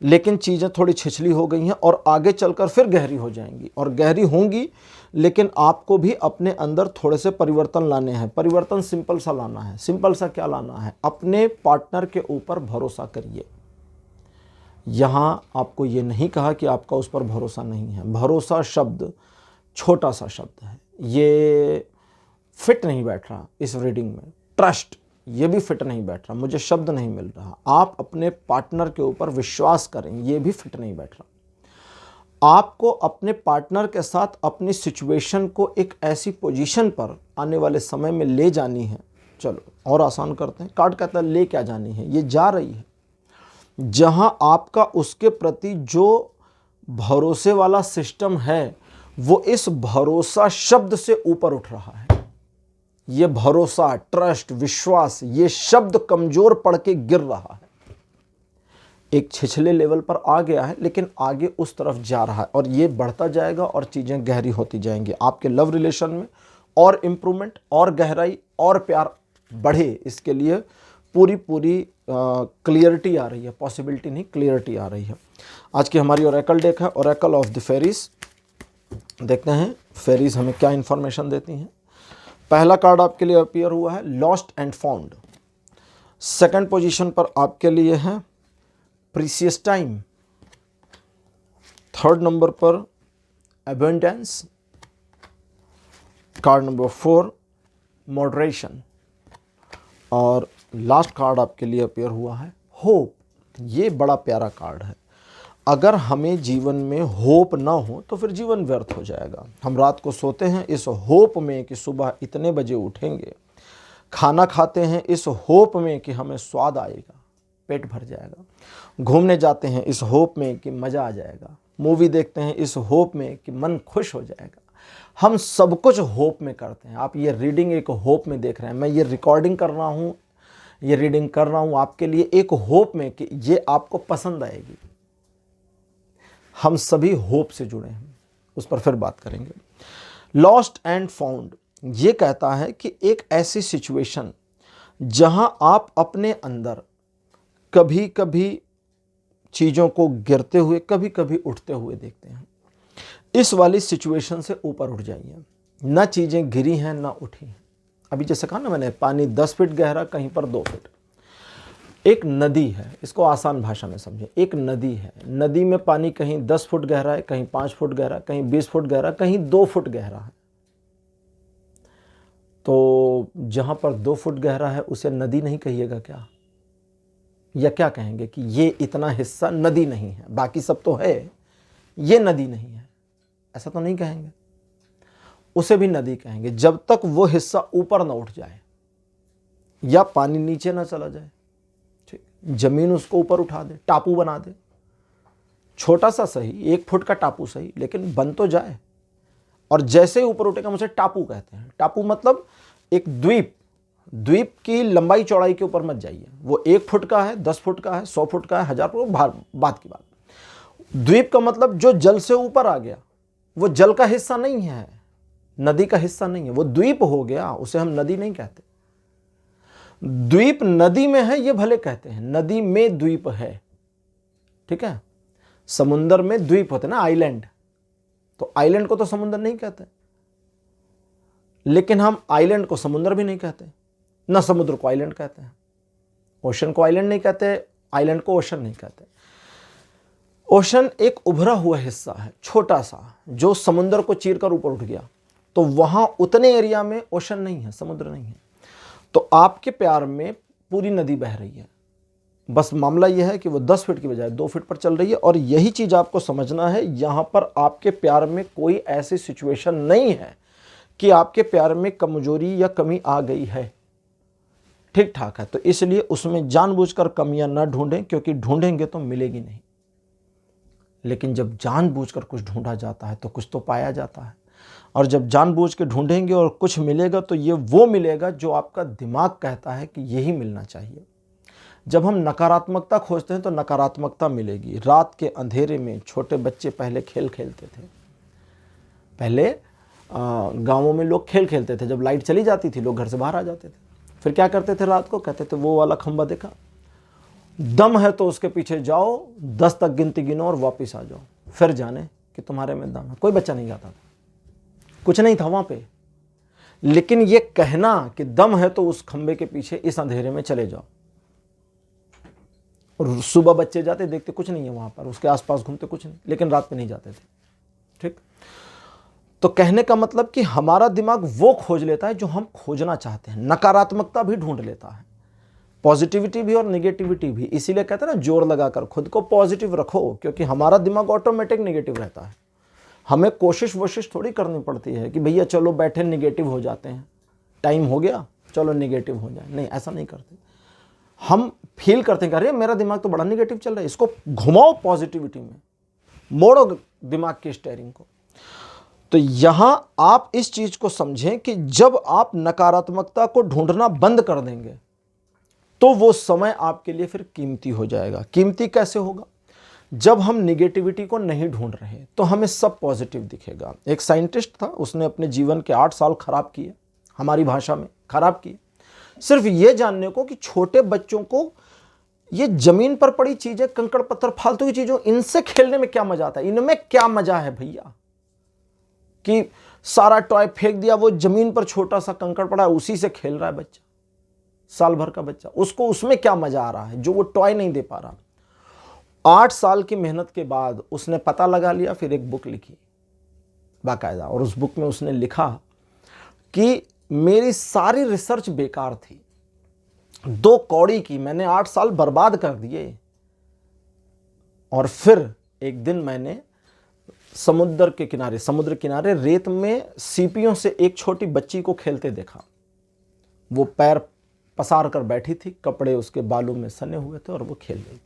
लेकिन चीज़ें थोड़ी छिछली हो गई हैं और आगे चलकर फिर गहरी हो जाएंगी और गहरी होंगी। लेकिन आपको भी अपने अंदर थोड़े से परिवर्तन लाने हैं। परिवर्तन सिंपल सा लाना है। सिंपल सा क्या लाना है? अपने पार्टनर के ऊपर भरोसा करिए। यहाँ आपको ये नहीं कहा कि आपका उस पर भरोसा नहीं है। भरोसा शब्द छोटा सा शब्द है, ये फिट नहीं बैठ रहा इस रीडिंग में। ट्रस्ट, ये भी फिट नहीं बैठ रहा, मुझे शब्द नहीं मिल रहा। आप अपने पार्टनर के ऊपर विश्वास करें, ये भी फिट नहीं बैठ रहा। आपको अपने पार्टनर के साथ अपनी सिचुएशन को एक ऐसी पोजीशन पर आने वाले समय में ले जानी है। चलो और आसान करते हैं। कार्ड कहता है ले क्या जानी है, ये जा रही है जहां आपका उसके प्रति जो भरोसे वाला सिस्टम है वो इस भरोसा शब्द से ऊपर उठ रहा है। ये भरोसा, ट्रस्ट, विश्वास, ये शब्द कमजोर पड़ के गिर रहा है, एक छिछले लेवल पर आ गया है, लेकिन आगे उस तरफ जा रहा है और ये बढ़ता जाएगा और चीज़ें गहरी होती जाएंगी। आपके लव रिलेशन में और इम्प्रूवमेंट और गहराई और प्यार बढ़े, इसके लिए पूरी क्लियरिटी आ रही है। पॉसिबिलिटी नहीं, क्लियरिटी आ रही है। आज की हमारी ओरेकल डेक है ओरेकल ऑफ द फेरीज। देखते हैं फेरीज हमें क्या इंफॉर्मेशन देती हैं। पहला कार्ड आपके लिए अपीयर हुआ है lost and found. Second position पर आपके लिए है प्रीसियस टाइम, थर्ड नंबर पर अबंडेंस, कार्ड नंबर 4 मॉडरेशन, और लास्ट कार्ड आपके लिए अपेयर हुआ है होप। ये बड़ा प्यारा कार्ड है। अगर हमें जीवन में होप ना हो तो फिर जीवन व्यर्थ हो जाएगा। हम रात को सोते हैं इस होप में कि सुबह इतने बजे उठेंगे, खाना खाते हैं इस होप में कि हमें स्वाद आएगा, पेट भर जाएगा, घूमने जाते हैं इस होप में कि मज़ा आ जाएगा, मूवी देखते हैं इस होप में कि मन खुश हो जाएगा। हम सब कुछ होप में करते हैं। आप ये रीडिंग एक होप में देख रहे हैं, मैं ये रिकॉर्डिंग कर रहा हूँ, ये रीडिंग कर रहा हूँ आपके लिए एक होप में कि ये आपको पसंद आएगी। हम सभी होप से जुड़े हैं, उस पर फिर बात करेंगे। लॉस्ट एंड फाउंड ये कहता है कि एक ऐसी सिचुएशन जहां आप अपने अंदर कभी कभी चीज़ों को गिरते हुए, कभी कभी उठते हुए देखते हैं। इस वाली सिचुएशन से ऊपर उठ जाइए। ना चीज़ें गिरी हैं ना उठी हैं। अभी जैसे कहा ना मैंने, पानी 10 फीट गहरा, कहीं पर 2 फीट। एक नदी है, इसको आसान भाषा में समझे। एक नदी है, नदी में पानी कहीं 10 फुट गहरा है, कहीं 5 फुट गहरा, कहीं 20 फुट गहरा, कहीं 2 फुट गहरा है। तो जहाँ पर 2 फुट गहरा है उसे नदी नहीं कहिएगा क्या? या क्या कहेंगे कि ये इतना हिस्सा नदी नहीं है, बाकी सब तो है, ये नदी नहीं है, ऐसा तो नहीं कहेंगे। उसे भी नदी कहेंगे जब तक वो हिस्सा ऊपर ना उठ जाए या पानी नीचे ना चला जाए। ठीक, जमीन उसको ऊपर उठा दे, टापू बना दे, छोटा सा सही, 1 फुट का टापू सही, लेकिन बन तो जाए। और जैसे ही ऊपर उठेगा हम उसे टापू कहते हैं। टापू मतलब एक द्वीप। द्वीप की लंबाई चौड़ाई के ऊपर मत जाइए, वो 1 फुट का है, 10 फुट का है, 100 फुट का है, 1000 फुट, बात की बात। द्वीप का मतलब जो जल से ऊपर आ गया, वो जल का हिस्सा नहीं है, नदी का हिस्सा नहीं है, वो द्वीप हो गया, उसे हम नदी नहीं कहते। द्वीप नदी में है ये भले कहते हैं, नदी में द्वीप है, ठीक है। समुंदर में द्वीप होते ना, आइलैंड, तो आइलैंड को तो समुंदर नहीं कहते, लेकिन हम आइलैंड को समुंदर भी नहीं कहते, ना समुद्र को आइलैंड कहते हैं, ओशन को आइलैंड नहीं कहते, आइलैंड को ओशन नहीं कहते। ओशन एक उभरा हुआ हिस्सा है, छोटा सा, जो समुद्र को चीरकर ऊपर उठ गया, तो वहां उतने एरिया में ओशन नहीं है, समुद्र नहीं है। तो आपके प्यार में पूरी नदी बह रही है, बस मामला यह है कि वो 10 फीट की बजाय 2 फीट पर चल रही है। और यही चीज आपको समझना है, यहां पर आपके प्यार में कोई ऐसी सिचुएशन नहीं है कि आपके प्यार में कमजोरी या कमी आ गई है, ठीक ठाक है। तो इसलिए उसमें जानबूझकर कमियां ना ढूंढें, क्योंकि ढूंढेंगे तो मिलेगी नहीं। लेकिन जब जानबूझकर कुछ ढूंढा जाता है तो कुछ तो पाया जाता है, और जब जानबूझ के ढूंढेंगे और कुछ मिलेगा तो ये वो मिलेगा जो आपका दिमाग कहता है कि यही मिलना चाहिए। जब हम नकारात्मकता खोजते हैं तो नकारात्मकता मिलेगी। रात के अंधेरे में छोटे बच्चे पहले खेल खेलते थे, पहले गांवों में लोग खेल खेलते थे, जब लाइट चली जाती थी लोग घर से बाहर आ जाते थे। फिर क्या करते थे रात को? कहते थे वो वाला खंबा देखा, दम है तो उसके पीछे जाओ, 10 तक गिनती गिनो और वापस आ जाओ, फिर जाने कि तुम्हारे में दम है। कोई बच्चा नहीं जाता था, कुछ नहीं था वहां पे, लेकिन ये कहना कि दम है तो उस खंबे के पीछे इस अंधेरे में चले जाओ। और सुबह बच्चे जाते, देखते कुछ नहीं है वहां पर, उसके आसपास घूमते कुछ नहीं, लेकिन रात में नहीं जाते थे। ठीक, तो कहने का मतलब कि हमारा दिमाग वो खोज लेता है जो हम खोजना चाहते हैं। नकारात्मकता भी ढूंढ लेता है, पॉजिटिविटी भी और निगेटिविटी भी। इसीलिए कहते हैं ना, जोर लगाकर खुद को पॉजिटिव रखो, क्योंकि हमारा दिमाग ऑटोमेटिक निगेटिव रहता है। हमें कोशिश थोड़ी करनी पड़ती है कि भैया चलो बैठे निगेटिव हो जाते हैं, टाइम हो गया चलो निगेटिव हो जाए, नहीं, ऐसा नहीं करते। हम फील करते हैं कि अरे मेरा दिमाग तो बड़ा निगेटिव चल रहा है, इसको घुमाओ पॉजिटिविटी में, मोड़ो दिमाग की स्टीयरिंग को। तो यहां आप इस चीज को समझें कि जब आप नकारात्मकता को ढूंढना बंद कर देंगे तो वो समय आपके लिए फिर कीमती हो जाएगा। कीमती कैसे होगा? जब हम निगेटिविटी को नहीं ढूंढ रहे तो हमें सब पॉजिटिव दिखेगा। एक साइंटिस्ट था, उसने अपने जीवन के 8 साल खराब किए, हमारी भाषा में खराब किए, सिर्फ ये जानने को कि छोटे बच्चों को ये जमीन पर पड़ी चीजें, कंकड़ पत्थर, फालतू की चीजों, इनसे खेलने में क्या मजा आता है, इनमें क्या मजा है भैया, कि सारा टॉय फेंक दिया, वो जमीन पर छोटा सा कंकड़ पड़ा है उसी से खेल रहा है बच्चा, साल भर का बच्चा, उसको उसमें क्या मजा आ रहा है जो वो टॉय नहीं दे पा रहा। 8 साल की मेहनत के बाद उसने पता लगा लिया, फिर एक बुक लिखी बाकायदा, और उस बुक में उसने लिखा कि मेरी सारी रिसर्च बेकार थी, 2 कौड़ी की, मैंने 8 साल बर्बाद कर दिए। और फिर एक दिन मैंने समुद्र किनारे रेत में सीपियों से एक छोटी बच्ची को खेलते देखा। वो पैर पसार कर बैठी थी, कपड़े उसके बालों में सने हुए थे और वो खेल रही थी।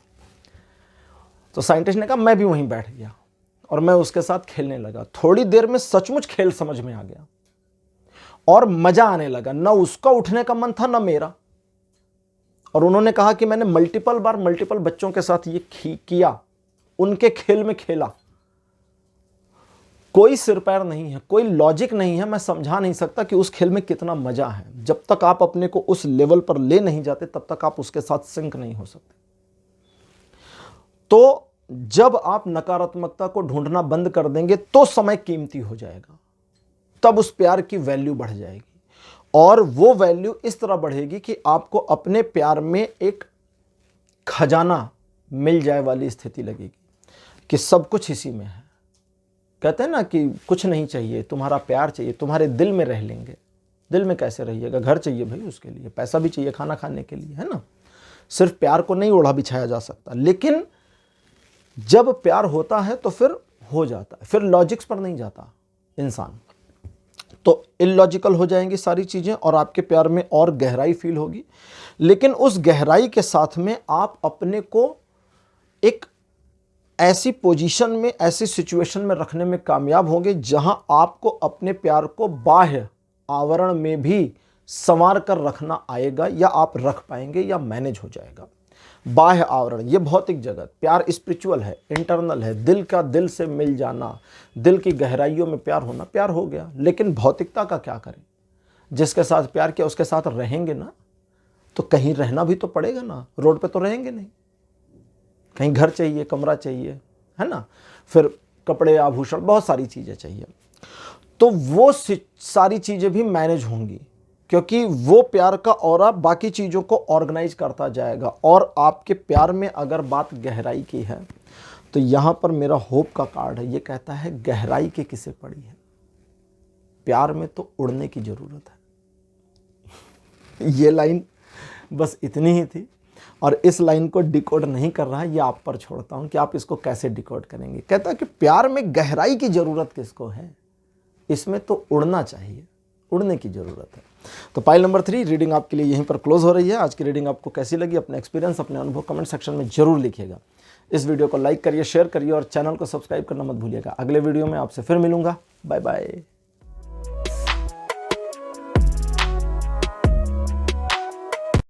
तो साइंटिस्ट ने कहा मैं भी वहीं बैठ गया और मैं उसके साथ खेलने लगा। थोड़ी देर में सचमुच खेल समझ में आ गया और मजा आने लगा, ना उसका उठने का मन था ना मेरा। और उन्होंने कहा कि मैंने मल्टीपल बच्चों के साथ ये किया, उनके खेल में खेला। कोई सिर पैर नहीं है, कोई लॉजिक नहीं है, मैं समझा नहीं सकता कि उस खेल में कितना मजा है। जब तक आप अपने को उस लेवल पर ले नहीं जाते तब तक आप उसके साथ सिंक नहीं हो सकते। तो जब आप नकारात्मकता को ढूंढना बंद कर देंगे तो समय कीमती हो जाएगा, तब उस प्यार की वैल्यू बढ़ जाएगी। और वो वैल्यू इस तरह बढ़ेगी कि आपको अपने प्यार में एक खजाना मिल जाए वाली स्थिति लगेगी कि सब कुछ इसी में है। कहते हैं ना कि कुछ नहीं चाहिए, तुम्हारा प्यार चाहिए, तुम्हारे दिल में रह लेंगे। दिल में कैसे रहिएगा? घर चाहिए भाई, उसके लिए पैसा भी चाहिए, खाना खाने के लिए, है ना। सिर्फ प्यार को नहीं ओढ़ा बिछाया जा सकता, लेकिन जब प्यार होता है तो फिर हो जाता है, फिर लॉजिक्स पर नहीं जाता इंसान। तो इलॉजिकल हो जाएंगी सारी चीज़ें और आपके प्यार में और गहराई फील होगी। लेकिन उस गहराई के साथ में आप अपने को एक ऐसी पोजीशन में, ऐसी सिचुएशन में रखने में कामयाब होंगे जहां आपको अपने प्यार को बाह्य आवरण में भी संवार कर रखना आएगा, या आप रख पाएंगे या मैनेज हो जाएगा। बाह्य आवरण ये भौतिक जगत, प्यार स्पिरिचुअल है, इंटरनल है, दिल का दिल से मिल जाना, दिल की गहराइयों में प्यार होना, प्यार हो गया। लेकिन भौतिकता का क्या करें? जिसके साथ प्यार किया उसके साथ रहेंगे ना, तो कहीं रहना भी तो पड़ेगा ना, रोड पे तो रहेंगे नहीं। कहीं घर चाहिए, कमरा चाहिए, है ना, फिर कपड़े आभूषण, बहुत सारी चीज़ें चाहिए। तो वो सारी चीज़ें भी मैनेज होंगी, क्योंकि वो प्यार का ऑरा बाकी चीज़ों को ऑर्गेनाइज करता जाएगा। और आपके प्यार में अगर बात गहराई की है तो यहाँ पर मेरा होप का कार्ड है, ये कहता है गहराई के किसे पड़ी है, प्यार में तो उड़ने की ज़रूरत है। ये लाइन बस इतनी ही थी, और इस लाइन को डिकोड नहीं कर रहा है, ये आप पर छोड़ता हूँ कि आप इसको कैसे डिकोड करेंगे। कहता है कि प्यार में गहराई की ज़रूरत किसको है, इसमें तो उड़ना चाहिए, उड़ने की ज़रूरत है। तो पाइल नंबर 3 रीडिंग आपके लिए यहीं पर क्लोज हो रही है। आज की रीडिंग आपको कैसी लगी, अपने एक्सपीरियंस, अपने अनुभव कमेंट सेक्शन में जरूर लिखिएगा। इस वीडियो को लाइक करिए, शेयर करिए और चैनल को सब्सक्राइब करना मत भूलिएगा। अगले वीडियो में आपसे फिर मिलूंगा। Bye bye.